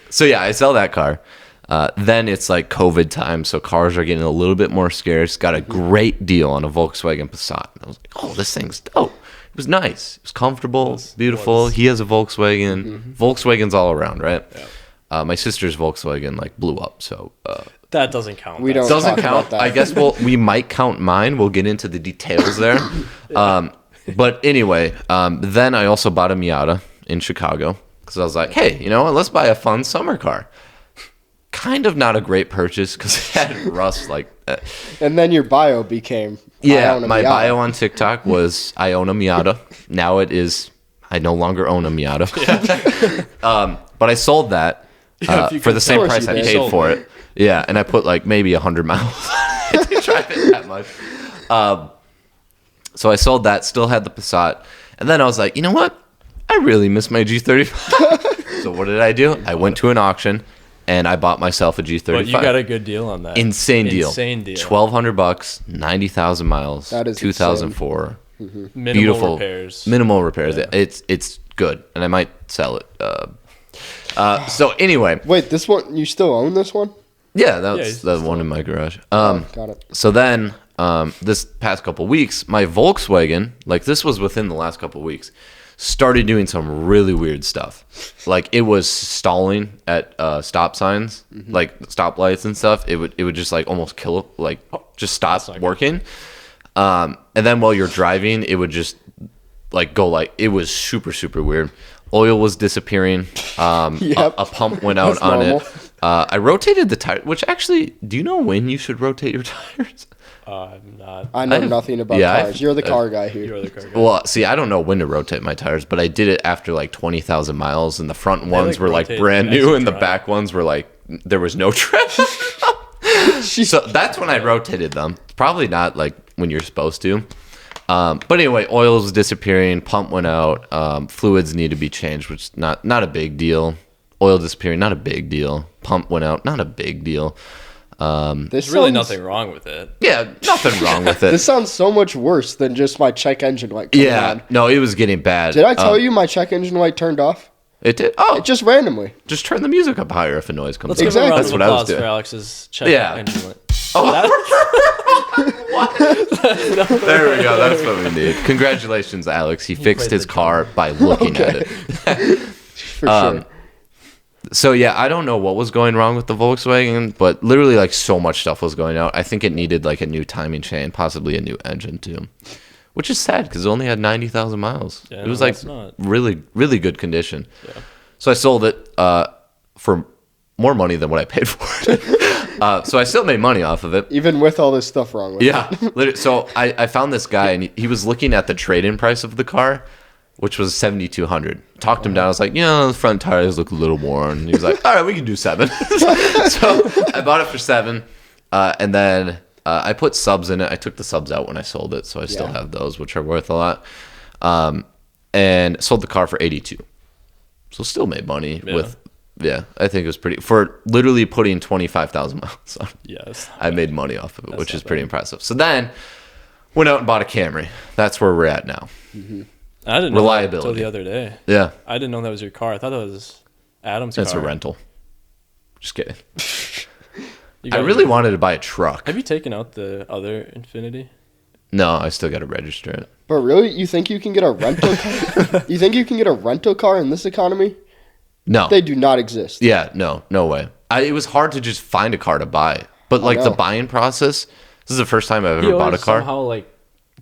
So yeah, I sell that car. Then it's like COVID time, so cars are getting a little bit more scarce. Got a great deal on a Volkswagen Passat. And I was like, oh, this thing's dope. It was nice. It was comfortable, beautiful. He has a Volkswagen. Volkswagens all around, right? Yeah. My sister's Volkswagen like blew up, so That doesn't count. We don't doesn't talk count. about that. I guess we might count mine. We'll get into the details there. But anyway, then I also bought a Miata in Chicago because I was like, hey, you know what? Let's buy a fun summer car. Kind of not a great purchase because it had rust like that. And then your bio became Yeah, I own a my Miata. bio on TikTok was I own a Miata. Now it is I no longer own a Miata. But I sold that for the same course price you I did. paid Sold for it. Yeah, and I put like maybe 100 miles. I didn't drive it that much. So I sold that, still had the Passat. And then I was like, you know what? I really miss my G35. So what did I do? I went to an auction and I bought myself a G35. But you got a good deal on that. Insane deal. Insane deal. $1,200, 90,000 miles. That is 2004. Minimal Beautiful repairs. Minimal repairs. Yeah. It's good, and I might sell it. So anyway, Wait, this one, you still own this one? yeah, that's he's the one in my garage. Got it. So then, this past couple weeks, my Volkswagen, like this was within the last couple weeks, started doing some really weird stuff. Like it was stalling at stop signs, like stoplights and stuff. It would just like almost kill, like just stop working. And then while you're driving, it would just like go like it was super super weird. Oil was disappearing. Yep. A pump went out That's on normal. it. I rotated the tire, which actually, do you know when you should rotate your tires? I'm not. I know I have- nothing about yeah, cars. You're the car guy here. You're the car guy. Well, see, I don't know when to rotate my tires, but I did it after like 20,000 miles, and the front ones like, were like rotate brand as new, you and the drive. back ones were like there was no tread. So that's when I rotated them. Probably not like when you're supposed to. But anyway, oil was disappearing, pump went out, fluids need to be changed, which is not a big deal. Oil disappearing, not a big deal. Pump went out, not a big deal. This There's really sounds- nothing wrong with it. Yeah, nothing wrong with it. This sounds so much worse than just my check engine light coming Yeah, on. no, it was getting bad. Did I tell you my check engine light turned off? It did. Oh, Just rangery. just turn the music up higher if a noise comes. Let's up. give a round Exactly. of That's what I was applause for doing. Alex's check Yeah. engine light. There we go. That's what we need. Congratulations, Alex. He fixed played his the car by looking at it. For sure. So yeah, I don't know what was going wrong with the Volkswagen, but literally like so much stuff was going out. I think it needed like a new timing chain, possibly a new engine too, which is sad because it only had 90,000 miles. Yeah, it was like really, really good condition. Yeah. So I sold it for more money than what I paid for it. So I still made money off of it. Even with all this stuff wrong with it. Literally. So I found this guy, and he was looking at the trade-in price of the car, which was $7,200. Talked him down. I was like, the front tires look a little worn. He was like, all right, we can do $7,000. So I bought it for $7,000, and then I put subs in it. I took the subs out when I sold it, so I still have those, which are worth a lot. And sold the car for $82,000. So still made money with. Yeah, I think it was pretty for literally putting 25,000 miles on. Yes, I made money off of it, which is pretty impressive. So then went out and bought a Camry. That's where we're at now. Mm-hmm. I didn't know that until the other day. Yeah, I didn't know that was your car. I thought that was Adam's car. It's a rental. Just kidding. I really wanted to buy a truck. Have you taken out the other Infinity? No, I still got to register it. But really, you think you can get a rental car? You think you can get a rental car in this economy? No. They do not exist. Yeah, no way. It was hard to just find a car to buy. But like the buying process, this is the first time I've ever bought a car. Somehow like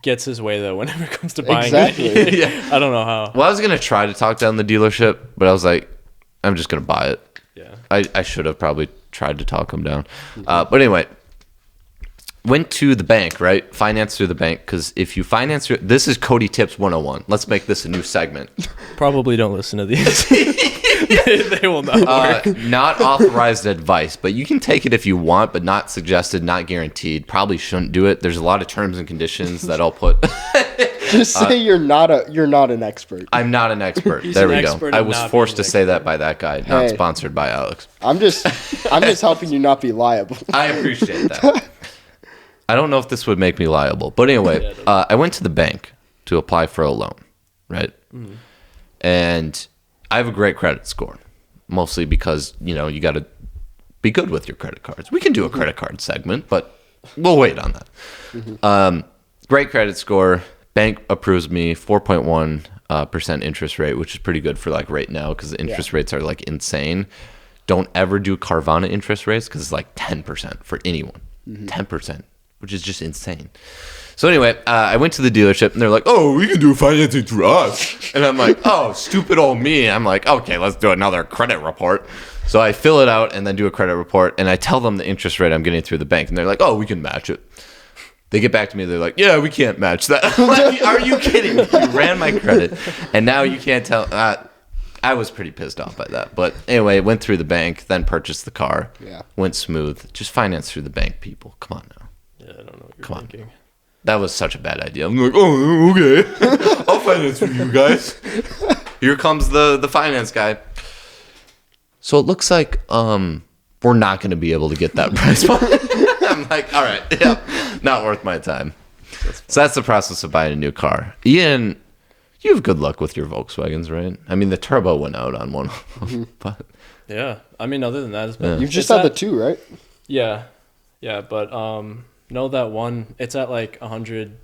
gets his way though whenever it comes to buying. Exactly. Yeah. I don't know how. Well, I was going to try to talk down the dealership, but I was like, I'm just going to buy it. Yeah. I should have probably tried to talk him down. But anyway, went to the bank, right? Finance through the bank, because if you finance through, this is Cody Tips 101. Let's make this a new segment. Probably don't listen to these. they will not work. Not authorized advice, but you can take it if you want, but not suggested, not guaranteed. Probably shouldn't do it. There's a lot of terms and conditions that I'll put. Just say you're not an expert. I'm not an expert. There we go. I was forced to say that by that guy. Not sponsored by Alex. I'm just helping you not be liable. I appreciate that. I don't know if this would make me liable, but anyway, I went to the bank to apply for a loan, right? Mm-hmm. And I have a great credit score, mostly because, you got to be good with your credit cards. We can do a credit card segment, but we'll wait on that. Mm-hmm. Great credit score. Bank approves me 4.1% interest rate, which is pretty good for like right now because the interest rates are like insane. Don't ever do Carvana interest rates because it's like 10% for anyone. 10%, which is just insane. So anyway, I went to the dealership and they're like, "Oh, we can do financing through us." And I'm like, "Oh, stupid old me." I'm like, "Okay, let's do another credit report." So I fill it out and then do a credit report and I tell them the interest rate I'm getting through the bank and they're like, "Oh, we can match it." They get back to me, they're like, "Yeah, we can't match that." I'm like, are you kidding me? You ran my credit and now you can't tell. I was pretty pissed off by that. But anyway, went through the bank, then purchased the car. Yeah. Went smooth. Just finance through the bank, people. Come on now. Yeah, I don't know what you're thinking. That was such a bad idea. I'm like, "Oh, okay. I'll finance for you guys." Here comes the finance guy. So it looks like we're not going to be able to get that price point. I'm like, all right, yeah, not worth my time. So that's the process of buying a new car. Ian, you have good luck with your Volkswagens, right? I mean, the turbo went out on one of them, but yeah. I mean, other than that, it's been. You've just had the two, right? Yeah, but no, that one, it's at like 100,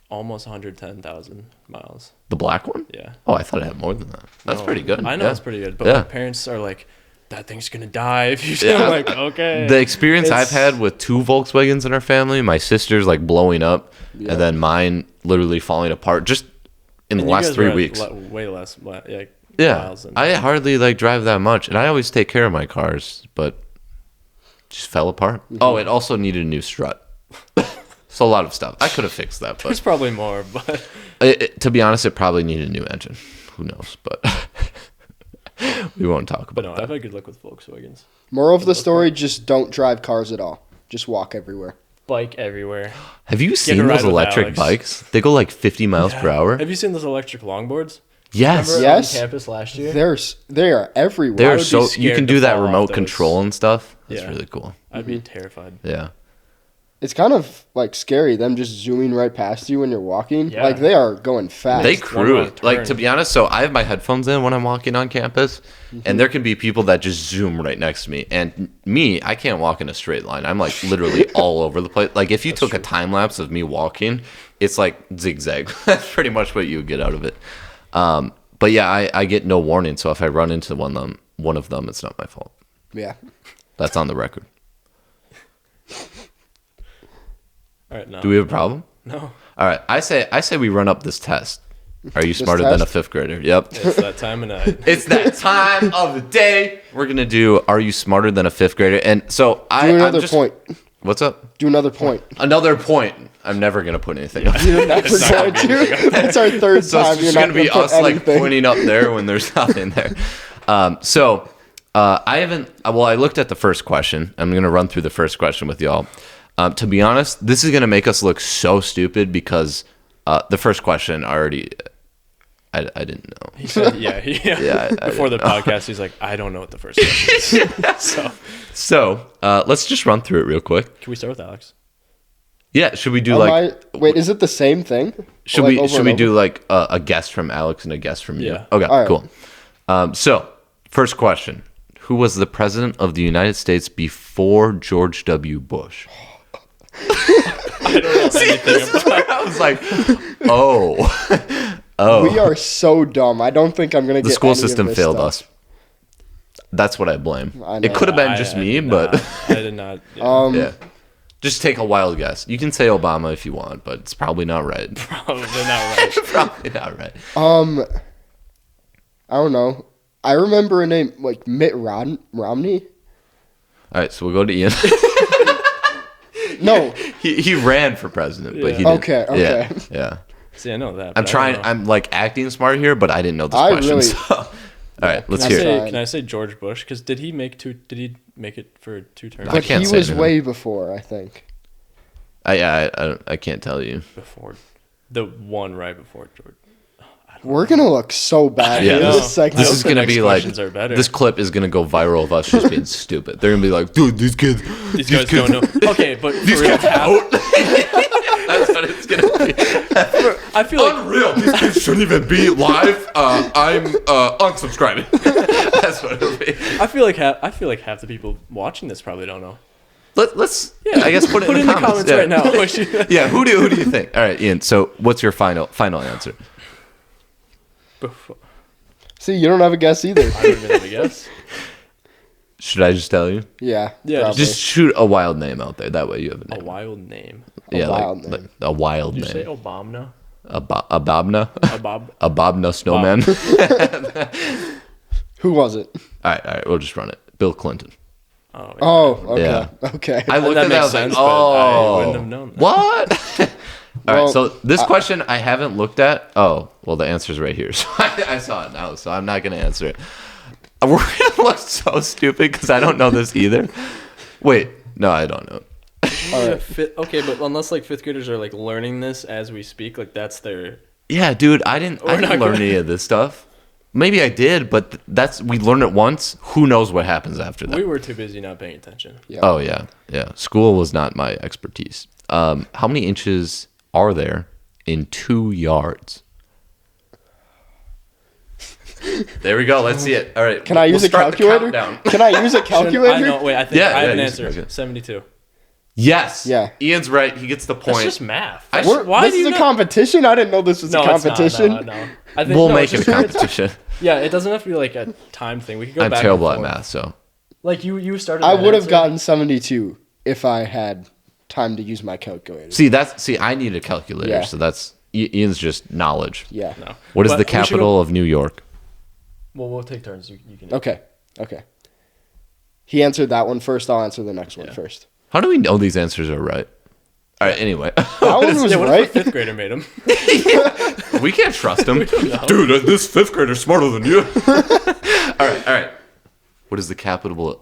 almost 110,000 miles. The black one? Yeah. Oh, I thought it had more than that. That's pretty good. I know it's pretty good, but my parents are like, "That thing's gonna die if you." I'm like, okay. The experience I've had with two Volkswagens in our family, my sister's like blowing up, and then mine literally falling apart just in the last 3 weeks. Way less, miles than I hardly like drive that much, and I always take care of my cars, but just fell apart. Mm-hmm. Oh, it also needed a new strut. So a lot of stuff. I could have fixed that, but there's probably more. But to be honest, it probably needed a new engine. Who knows? But we won't talk about that. I've had good luck with Volkswagens. Moral of the story, just don't drive cars at all. Just walk everywhere. Bike everywhere. Have you seen those electric bikes? They go like 50 miles per hour. Have you seen those electric longboards? Yes. Remember on campus last year? They are everywhere. You can do that remote control and stuff. That's really cool. I'd be terrified. Yeah. It's kind of like scary, them just zooming right past you when you're walking. Yeah. Like they are going fast. They cruise. Like, to be honest, so I have my headphones in when I'm walking on campus, and there can be people that just zoom right next to me. And me, I can't walk in a straight line. I'm like literally all over the place. Like if you took a time lapse of me walking, it's like zigzag. That's pretty much what you would get out of it. But yeah, I get no warning. So if I run into one of them, one of them, it's not my fault. Yeah. That's on the record. All right, no. Do we have a problem? No. All right. I say we run up this test. Are you This smarter than a test? fifth grader? Yep. It's that time of night. It's that time of the day. We're going to do Are You Smarter Than a Fifth Grader? And so Do another point. What's up? Do another point. Another point. I'm never going to put anything up. You're never going to. That's our third So time. it's You're just not going to be put us like anything. pointing up there when there's nothing there. I looked at the first question. I'm going to run through the first question with y'all. To be honest, this is going to make us look so stupid because the first question I didn't know. He said, yeah. Before the podcast, he's like, I don't know what the first question is. So let's just run through it real quick. Can we start with Alex? Yeah, should we do Wait, is it the same thing? Should Like we over should and we over? do like a guess from Alex and a guess from you? Yeah. Okay, All right. cool. So first question: who was the president of the United States before George W. Bush? I don't know anything about I was like, oh. We are so dumb. I don't think I'm gonna get The school any of system this failed stuff. us. That's what I blame. I know. It could have been just me, but I did not. Yeah, yeah. Just take a wild guess. You can say Obama if you want, but it's probably not right. probably not right. Probably not right. I don't know. I remember a name like Mitt Romney. All right, so we'll go to Ian. No. he ran for president, but he Yeah. didn't. Okay. Yeah. See, I know that. I'm but I trying. don't know. I'm like acting smart here, but I didn't know this I question. really- So. All right, let's Can I hear it. say, can I say George Bush? Because did he make it for 2 terms? I But can't he say was no. way before, I think. I can't tell you. Before the one right before George. We're gonna look so bad Yeah, in know. this segment. This hope is the gonna next be like questions are better. this clip is gonna go viral of us just being stupid. They're gonna be like, dude, these kids, These guys don't know. Okay, but these for real, kids out. That's what it's gonna be. I feel like Unreal. These kids shouldn't even be live. I'm unsubscribing. That's what it'll be. I feel like half the people watching this probably don't know. Let's I guess put it in the comments right now. Yeah, who do you think? All right, Ian. So what's your final answer? Before, See, you don't have a guess either. I don't even have a guess. Should I just tell you? Yeah. Yeah, probably. Just shoot a wild name out there. That way you have a A name. wild name. Yeah, wild like name. a wild Did you say name. Obama? A Bobna? A Bob? A Bobna snowman? Who was it? All right, we'll just run it. Bill Clinton. Oh, yeah. Oh, okay. Yeah. Okay. I looked That at that. I makes was like, sense, but I oh, wouldn't have known that. what? All Well, right, so this question I haven't looked at. Oh, well, the answer's right here. So I saw it now, so I'm not going to answer it. We're going to look so stupid because I don't know this either. Wait, no, I don't know. All right. Okay, but unless like 5th graders are like learning this as we speak, like that's their. Yeah, dude, I didn't not learn gonna- any of this stuff. Maybe I did, but we learn it once. Who knows what happens after that? We were too busy not paying attention. Yeah. Oh yeah. School was not my expertise. How many inches are there in 2 yards? There we go. Let's see it. All right. Can I use a start the calculator? countdown. Can I use a calculator? I know. Wait, I think Yeah, I have an yeah, answer. okay. 72. Yes. Yeah. Ian's right. He gets the That's point. just math. This is a competition? I didn't know this was a competition. It's not, no. I think, We'll no, make it's it a just- competition. Yeah, it doesn't have to be like a time thing. We could go I'm back terrible and at forth. math, so Like you started. I that would have answer. gotten 72 if I had time to use my calculator. see. I need a calculator, Yeah. so that's Ian's just knowledge. Yeah. No. What is But the we should capital of New York? Well, we'll take turns. You can. Okay. He answered that one first. I'll answer the next one first. How do we know these answers are right? All right. Anyway, That one was Yeah, what right. if a 5th grader made them? we can't trust him, know. dude. This 5th grader's smarter than you. All right. What is the capital?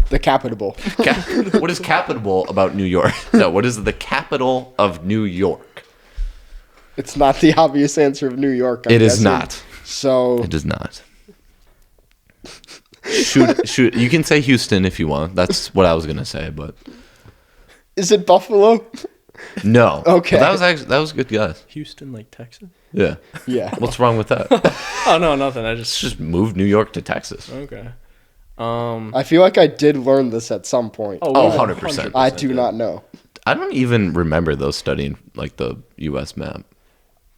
The capital. What is capital about New York? No. What is the capital of New York? It's not the obvious answer of New York. I'm It is guessing. not. So It is not. Shoot. You can say Houston if you want. That's what I was gonna say, but is it Buffalo? no. Okay. But that was a good guess. Houston, like Texas? Yeah. Yeah. What's wrong with that? Oh no, nothing. I just Just move New York to Texas. okay. I feel like I did learn this at some point. Oh, we 100%. I do not know. I don't even remember those studying like the U.S. map.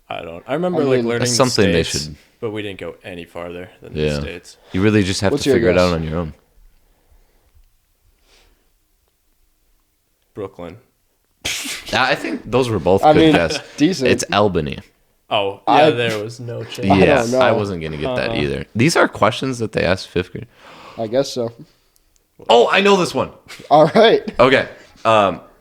I don't. I remember I like mean, learning that's the something they states, should- but we didn't go any farther than the Yeah. states. You really just have What's to your figure it guess? out on your own. Brooklyn. I think those were both I good mean, guess. decent. It's Albany. Oh, yeah, I- there was no chance. I Yeah, don't know. I wasn't gonna get that either. These are questions that they asked fifth grade. I guess so. Oh, I know this one. All right. Okay.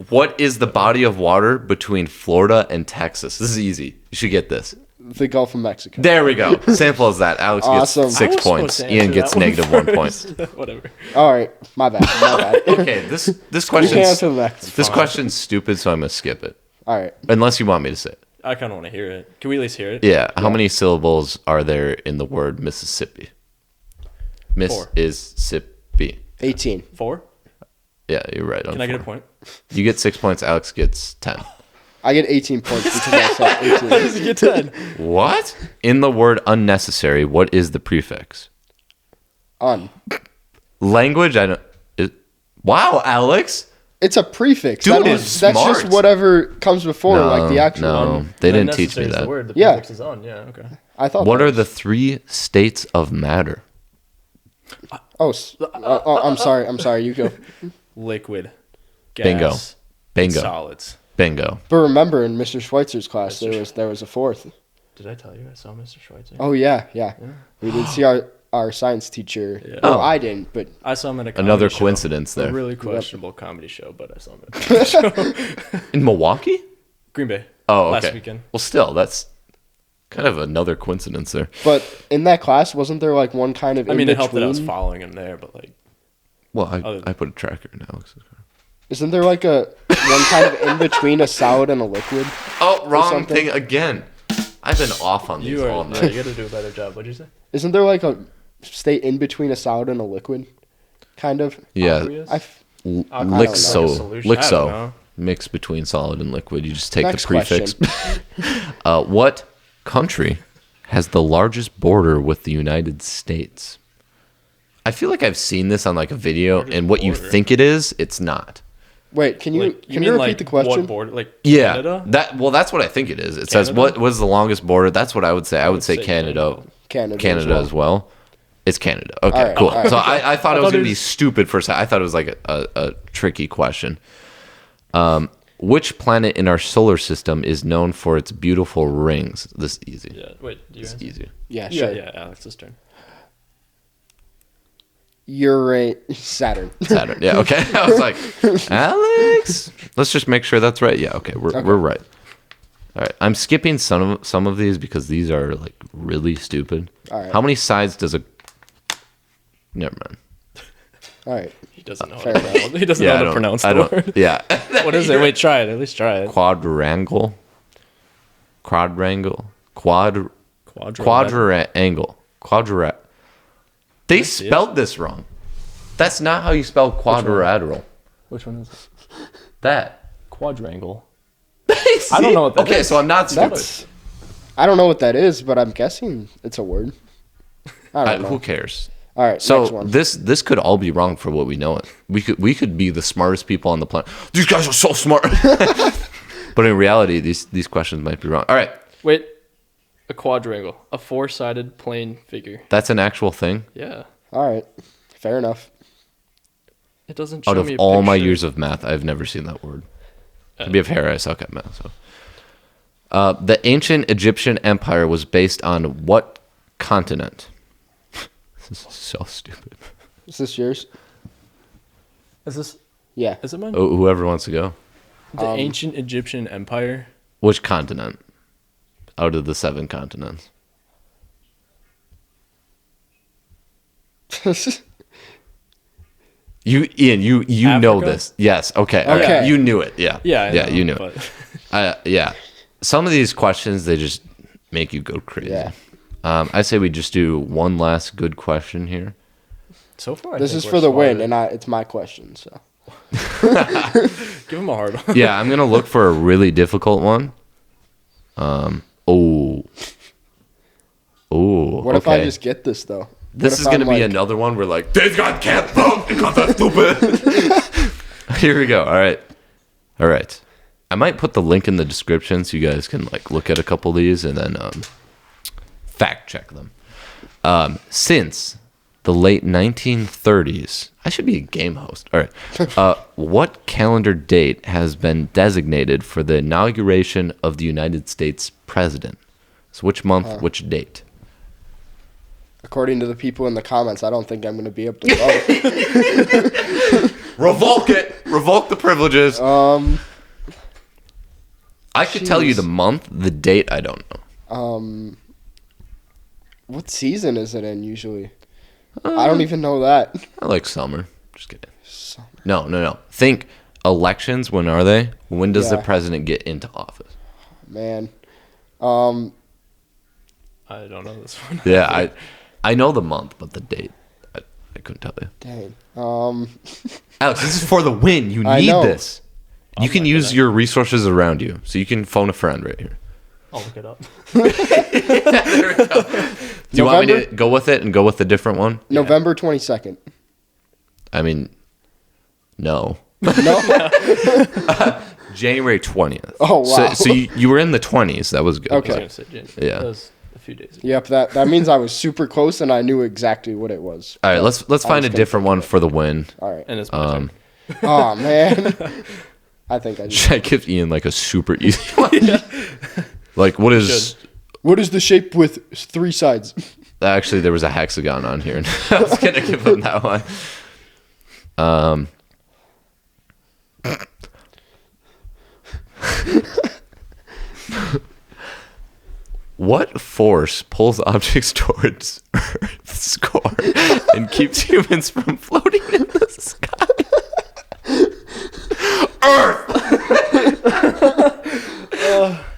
What is the body of water between Florida and Texas? This is easy. You should get this. The Gulf of Mexico. There we go. Simple as that. Alex Awesome. gets I 6 was points. supposed to Ian answer gets that one negative 1 point. first. Whatever. All right. My bad. My bad. Okay, this You can question's answer the next. this question's stupid, so I'm gonna skip it. All right. Unless you want me to say it. I kind of want to hear it. Can we at least hear it? Yeah. How many syllables are there in the word Mississippi? Four. Mississippi. 18. 4? Yeah, you're right. Can I get a point? You get 6 points. Alex gets 10. I get 18 points because I said 18. Does he get 10? What? In the word unnecessary, what is the prefix? Language, I don't. Wow, Alex. It's a prefix. Dude That is is- That's just smart. whatever comes before, like the actual. No, they didn't teach me Unnecessary is the that. word. The Yeah. prefix is on. Yeah, okay. I thought. What that are was- the 3 states of matter? I'm sorry. I'm sorry. You go. Liquid, gas, Bingo. and Bingo. solids. Bingo. But remember, in Mr. Schweitzer's class, there was a fourth. Did I tell you I saw Mr. Schweitzer? Oh yeah. We did see our science teacher. Yeah. Well, Oh. I didn't, but I saw him at a comedy Another show. coincidence A there. really questionable comedy show, but I saw him at a comedy show. In Milwaukee? Green Bay. Oh, okay. Last weekend. Well, still, that's kind of another coincidence there. but in that class, wasn't there like one kind of? I mean, it helped that I was in-between? following him there, but like, Well, Other- I put a tracker in Alex's car. Isn't there like a one kind of in between a solid and a liquid? Oh, wrong something. thing again. I've been off on these you all are. night. Yeah, you got to do a better job. What'd you say? Isn't there like a state in between a solid and a liquid? Kind of. Yeah, Aqueous? Lixo. solution. I don't Lixo. know. Mix between solid and liquid. You just take Next the prefix. What country has the largest border with the United States? I feel like I've seen this on like a video, and what you border? think it is, it's not. Wait, can you Like, can you mean, repeat like, the question? What border? Like Yeah, Canada? that's what I think it is. It says Canada? what was the longest border? That's what I would say. I would say Canada. Canada. As well. It's Canada. Okay, All right, cool. all right. So I thought it was thought gonna it be was- stupid for a second. I thought it was like a tricky question. Which planet in our solar system is known for its beautiful rings? This is easy. Yeah. Wait. Do you It's answer? easy. Yeah, Yeah. sure. Yeah. Alex's turn. Saturn. Saturn. Yeah. Okay. I was like, Alex. Let's just make sure that's right. Yeah. Okay. We're right. All right. I'm skipping some of these because these are like really stupid. All right. How many sides does a? Never mind. All right. He doesn't know. Fair How to enough. pronounce, he doesn't Yeah. know I how to don't. pronounce I the don't. word. Yeah. What is it? Wait. Try it. At least try it. Quadrangle. Quadrangle. Quadrangle. Quadra. They see it? spelled this wrong. That's not how you spell quadrilateral. Which one is it? That. Quadrangle. I don't know what that okay, is. so I'm not stupid. That's. I don't know what that is, but I'm guessing it's a word. I don't know. Who cares? All right. next So one. this could all be wrong for what we know it. We could be the smartest people on the planet. These guys are so smart. But in reality, these questions might be wrong. All right, Wait. A quadrangle. A four-sided plane figure. that's an actual thing. Yeah. All right. Fair enough. It doesn't show Out of me a all my picture. years of math, I've never seen that word. To be fair, I suck at math. So, the ancient Egyptian empire was based on what continent? This is so stupid. Is this yours? Is this? Yeah. Is it mine? Oh, whoever wants to go. The ancient Egyptian empire. Which continent? Out of the 7 continents. Ian, you know Africa? this. Yes. Okay. All right. Okay. You knew it. Yeah. Yeah. I know, you knew it. but Yeah. Some of these questions, they just make you go crazy. Yeah. I say we just do one last good question here. So far, I This think is we're for the win, smarter. and it's my question. So. Give him a hard one. Yeah, I'm gonna look for a really difficult one. Oh. What if I just get this though? This What is if gonna I'm be like- another one where like these guys can't vote because they're stupid. Here we go. All right. I might put the link in the description so you guys can like look at a couple of these and then fact check them. Since the late 1930s, I should be a game host. All right. What calendar date has been designated for the inauguration of the United States president? So which month, which date? According to the people in the comments, I don't think I'm going to be able to vote. Revoke it. Revoke the privileges. I could tell you the month, the date, I don't know. What season is it in usually? I don't even know that. I like summer. Just kidding. Summer. No. Think elections. When are they? When does the Yeah. president get into office? Man. I don't know this one. Yeah, I know the month, but the date, I couldn't tell you. Dang. Alex, this is for the win. You I need know. this. You can use your resources around you. So you can phone a friend right here. I'll look it up. There we go. Do you want me to go with it and go with a different one? November 22nd. I mean, no. No? January 20th. Oh, wow. So you were in the 20s. That was good. Okay. I was gonna say January. Yeah. That was a few days ago. Yep, that means I was super close and I knew exactly what it was. All right, let's find a gonna different one for the win. All right. And it's my turn. Oh, man. I think I just... Should I give Ian like a super easy one? Like what is... What is the shape with 3 sides? Actually, there was a hexagon on here. I was going to give him that one. What force pulls objects towards Earth's core and keeps humans from floating in the sky? Earth!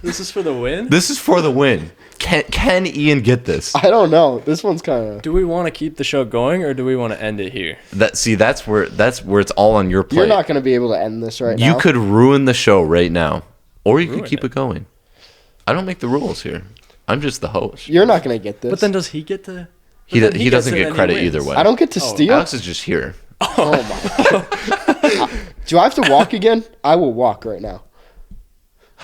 This is for the win? This is for the win. Can Ian get this? I don't know. This one's kind of... Do we want to keep the show going or do we want to end it here? That's where it's all on your plate. You're not going to be able to end this right now. You could ruin the show right now, or you could keep it going. I don't make the rules here. I'm just the host. You're not going to get this. But then does he get to... He But then doesn't gets it get and credit he either wins. way. I don't get to steal? Alex is just here. Oh, my God. Do I have to walk again? I will walk right now.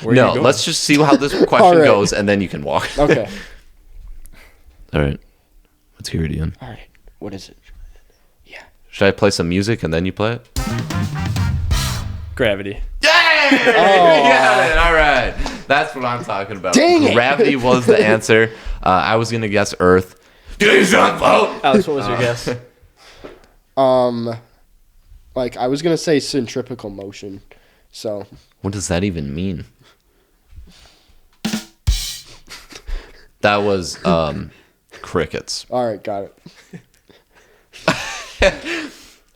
Where are No, you going? let's just see how this question All right. goes, and then you can walk. Okay. All right. Let's hear it, Ian. All right. What is it? Yeah. Should I play some music and then you play it? Gravity. Yeah! You got it. All right. That's what I'm talking about. Dang it. Gravity was the answer. I was going to guess Earth. Please don't vote. Alex, what was your guess? Like, I was going to say centripetal motion. So, What does that even mean? That was crickets. all right. Got it.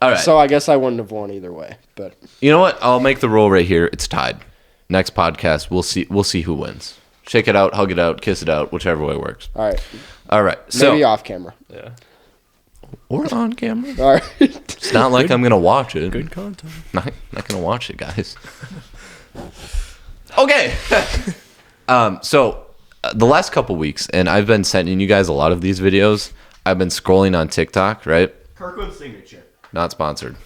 All right. So, I guess I wouldn't have won either way. But, You know what? I'll make the rule right here. It's tied. Next podcast, we'll see who wins. Shake it out, hug it out, kiss it out, whichever way works. all right. All right. So Maybe off camera. Yeah. or on camera. All right. It's not like I'm gonna watch it. Good content. Not gonna watch it, guys. Okay. So the last couple weeks, and I've been sending you guys a lot of these videos. I've been scrolling on TikTok, right? Kirkwood's signature. Not sponsored.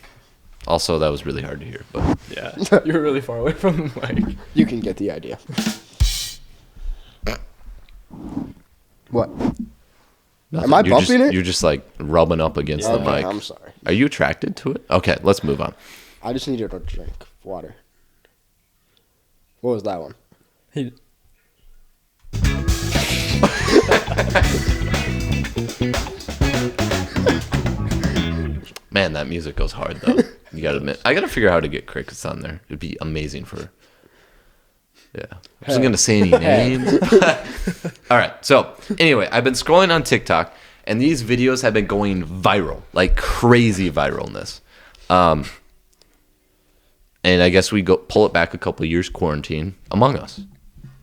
Also, that was really hard to hear, but Yeah. You were really far away from the mic. You can get the idea. What? nothing. Am I You're bumping just, it? You're just like rubbing up against the Okay, mic. I'm sorry. Are you attracted to it? Okay, let's move on. I just needed a drink of water. What was that one? He, Man, that music goes hard though. You gotta admit. I gotta figure out how to get crickets on there. It'd be amazing for. Yeah. I wasn't gonna say any names. All right. So anyway, I've been scrolling on TikTok, and these videos have been going viral, like crazy viralness. And I guess we go pull it back a couple of years. Quarantine. Among Us.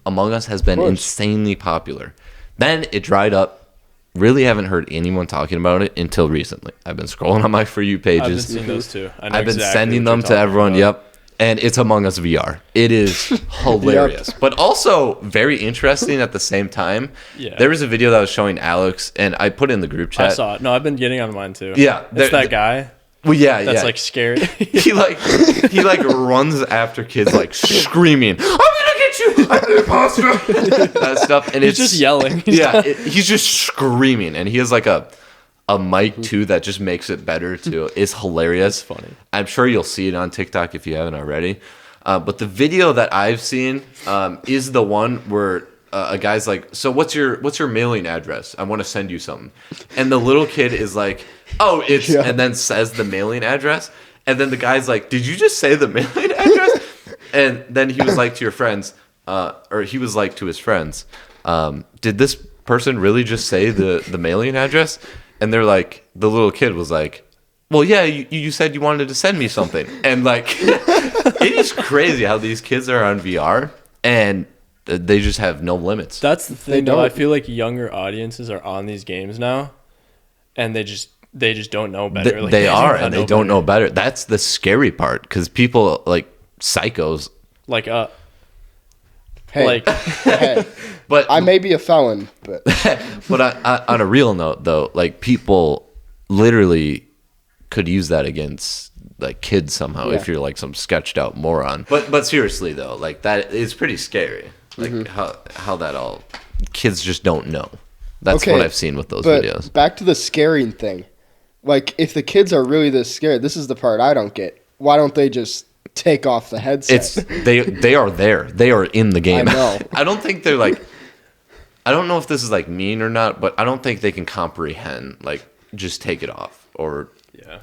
Among Us has been insanely popular. Then it dried up. Really haven't heard anyone talking about it until recently. I've been scrolling on my For You I've been pages. seeing those too. I know I've been exactly sending what them you're to talking everyone. about. Yep. And it's Among Us VR. It is hilarious, but also very interesting at the same time. Yeah. There was a video that was showing Alex, and I put it in the group chat. I saw it. No, I've been getting on mine too. Yeah, It's that guy. Well, yeah, That's yeah. like scary. he like runs after kids like screaming, "I'm gonna get you! I'm the imposter!" That stuff, and He's it's just yelling. Yeah, he's just screaming, and he has like a mic too that just makes it better too. It's hilarious. It's funny. I'm sure you'll see it on TikTok if you haven't already. But the video that I've seen is the one where a guy's like, "So what's your mailing address? I want to send you something." And the little kid is like, "Oh, it's," and then says the mailing address. And then the guy's like, "Did you just say the mailing address?" And then he was like to your friends, or he was like to his friends, "Did this person really just say the mailing address?" And they're like, the little kid was like, "Well, yeah, you said you wanted to send me something." And like, it is crazy how these kids are on VR and they just have no limits. That's the thing, They though. I don't. feel like younger audiences are on these games now, and they just don't know better. Like, They do are, not and they don't know better. That's the scary part, because people like psychos. Like, Hey, like, hey, But I may be a felon, but but on a real note, though, like people literally could use that against like kids somehow if you're like some sketched out moron. But seriously though, like that is pretty scary. Like how that all kids just don't know. That's Okay, what I've seen with those but videos. back to the scaring thing. Like, if the kids are really this scared, this is the part I don't get. Why don't they just take off the headset? It's they are there. They are in the game. I know. I don't think they're like. I don't know if this is like mean or not, but I don't think they can comprehend like just take it off or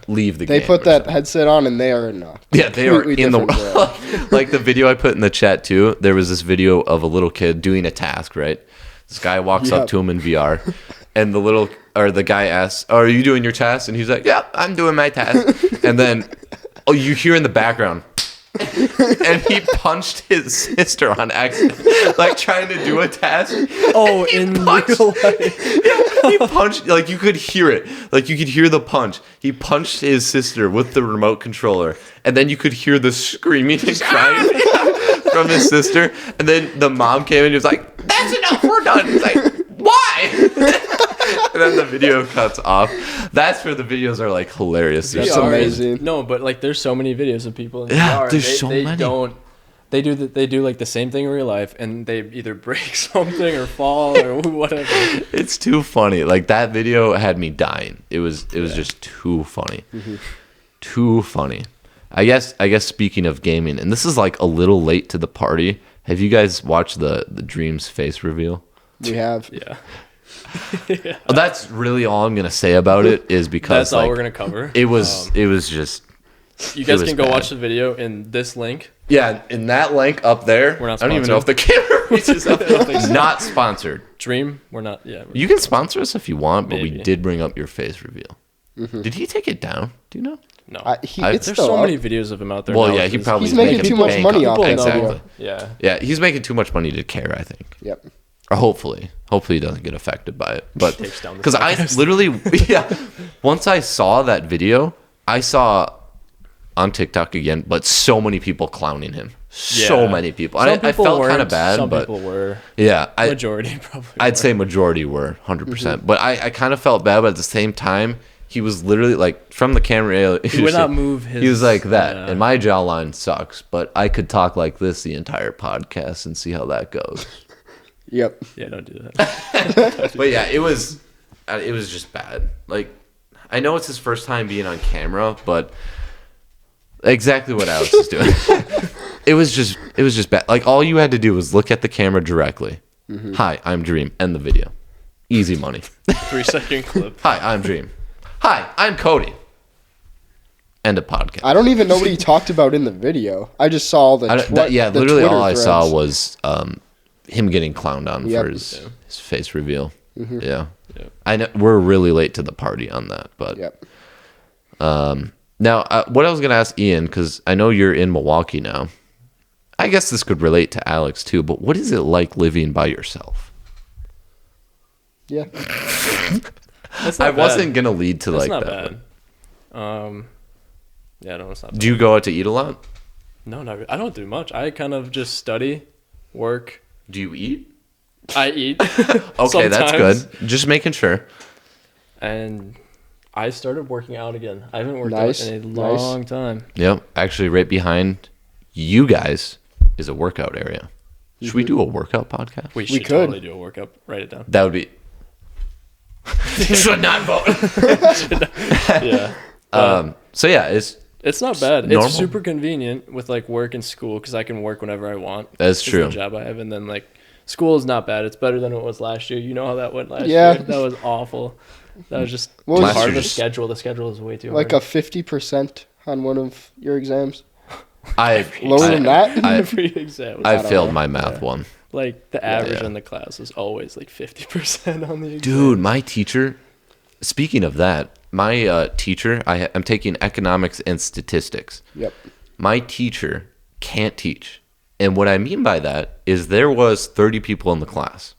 leave the game. They put or that something. headset on and they are in a Yeah, they are completely in the different world. like the video I put in the chat too. There was this video of a little kid doing a task. Right, this guy walks up Yep. to him in VR, and the guy asks, "Are you doing your task?" And he's like, "Yeah, I'm doing my task." And then, you hear in the background. And he punched his sister on accident, like trying to do a task. oh, in real life. Yeah, he punched, like you could hear it, like you could hear the punch. He punched his sister with the remote controller, and then you could hear the screaming and crying from his sister. And then the mom came and he was like, "That's enough, we're done." He's like, "Why?" And then the video cuts off. That's where the videos are like hilarious. They're That's so amazing. No, but like, there's so many videos of people in Yeah, VR. there's they, so they many. Don't. They do like the same thing in real life, and they either break something or fall or whatever. It's too funny. Like that video had me dying. It was just too funny. Too funny. I guess speaking of gaming, and this is like a little late to the party. Have you guys watched the Dreams face reveal? We have. Yeah, That's really all I'm gonna say about it is because that's all like, we're gonna cover. it was just You guys was can go bad. watch the video in this link. yeah. In that link up there, We're not I don't even know if the camera reaches up. Not sponsored. Dream, we're not. Yeah, You can sponsor us if you want, but we Maybe. did bring up your face reveal. Did he take it down? Do you know? no. It's There's still so up. many videos of him out there. Well, now yeah, with he his- probably He's making too much bank money on- off People it. know. Exactly. Yeah. Yeah, he's making too much money to care, I think. Yep. Or hopefully he doesn't get affected by it. But Takes down the because I podcast. literally, once I saw that video, I saw on TikTok again, but so many people clowning him. So Yeah. many people. Some I people felt kind of weren't, bad, some but people were. yeah, Majority probably. I'd say majority were 100%. Mm-hmm. But I kind of felt bad, but at the same time, he was literally like from the camera. He would not move his. He was like that, yeah. and my jawline sucks, but I could talk like this the entire podcast and see how that goes. Yep. Yeah, don't do that. But yeah, it was just bad. Like, I know it's his first time being on camera, but exactly what Alex is doing. It was just bad. Like, all you had to do was look at the camera directly. Hi, I'm Dream. End the video. Easy money. 3-second clip. Hi, I'm Dream. Hi, I'm Cody. End of podcast. I don't even know what he talked about in the video. I just saw all the the literally Twitter all I saw threads. was him getting clowned on Yep. for his face reveal. Yeah. Yep. I know we're really late to the party on that, but Yep. now what I was gonna ask Ian, because I know you're in Milwaukee now. I guess this could relate to Alex too, but what is it like living by yourself? Yeah. That's I not wasn't bad. gonna lead to That's like not that. bad. Yeah, no, it's not. Bad. Do you go out to eat a lot? No, not really. I don't do much. I kind of just study, work. Do you eat? I eat. Okay, that's sometimes, good. Just making sure. And I started working out again. I haven't worked Nice, out in a long time. Yep. Actually, right behind you guys is a workout area. Should we do a workout podcast? We should could. totally do a workout. Write it down. That would be. Should not vote. Yeah. So yeah, It's not bad. normal. It's super convenient with like work and school because I can work whenever I want. That's It's true. the job I have, and then like school is not bad. It's better than it was last year. You know how that went last Yeah. year? That was awful. That was just What too was- hard. Last year The just- schedule. The schedule is way too Like hard. a 50% on one of your exams. I Lower than that? Every exam. Was I don't failed know. my math one. like the average yeah. in the class is always like 50% on the exam. Dude, my teacher. Speaking of that, my teacher. I'm taking economics and statistics. Yep. My teacher can't teach, and what I mean by that is there was 30 people in the class.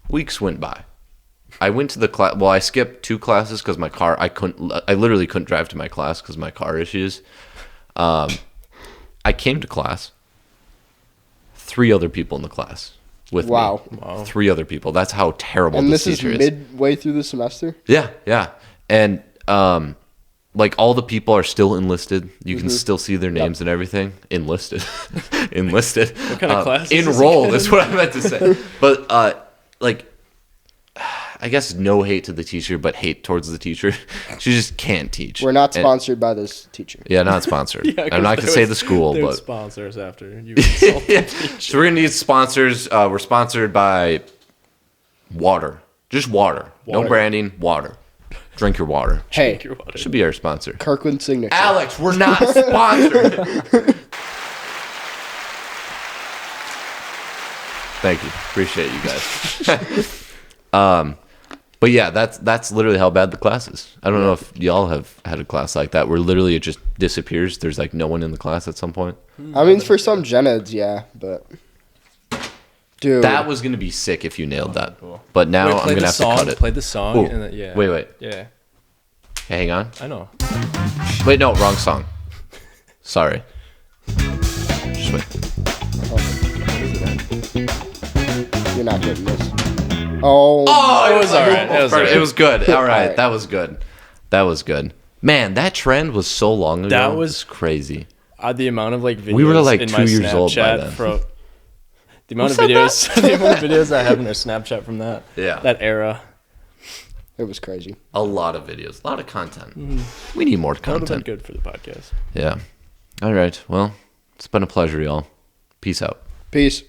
Weeks went by. I went to the class. Well, I skipped 2 classes because my car. I literally couldn't drive to my class because of my car issues. I came to class. 3 other people in the class with Wow. me. 3 other people. That's how terrible And this this is teacher is. midway through the semester? Yeah, yeah. And like all the people are still enlisted. You can still see their names and everything. Enlisted. Enlisted. What kind of class is this enrolled again? is what I meant to say. But like I guess no hate to the teacher, but hate towards the teacher. She just can't teach. We're not And- sponsored by this teacher. yeah, not sponsored. Yeah, 'cause I'm not they gonna say would- the school, they would but sponsor us after you insult the yeah. teacher. So we're gonna need sponsors. We're sponsored by water. Just water. No Water. branding, water. Drink your water. Hey, Drink your water. Should be our sponsor. Kirkland signature. Alex, we're not sponsored. Thank you. Appreciate you guys. But yeah, that's literally how bad the class is. I don't know if y'all have had a class like that where literally it just disappears. There's like no one in the class at some point. I mean, for some gen eds, yeah, but dude, That was gonna be sick if you nailed that. cool. But now Wait, I'm play gonna the have song. to cut it. Play the song. Ooh. And then, yeah. Wait. Yeah. Hey, hang on. I know. Wait, no, wrong song. Sorry. Just wait. you're not getting this. Oh, Oh, It was all right. It was all right. It was good. All right, right. that was good. That was good. Man, that trend was so long ago. That was- It's crazy. The amount of like videos We were, like, in 2 my years old by Snapchat then. from the amount of videos, the amount of videos I have in our Snapchat from that Yeah. that era. it was crazy. A lot of videos, a lot of content. We need more That would have been content. good for the podcast. Yeah. All right. Well, it's been a pleasure, y'all. Peace out. Peace.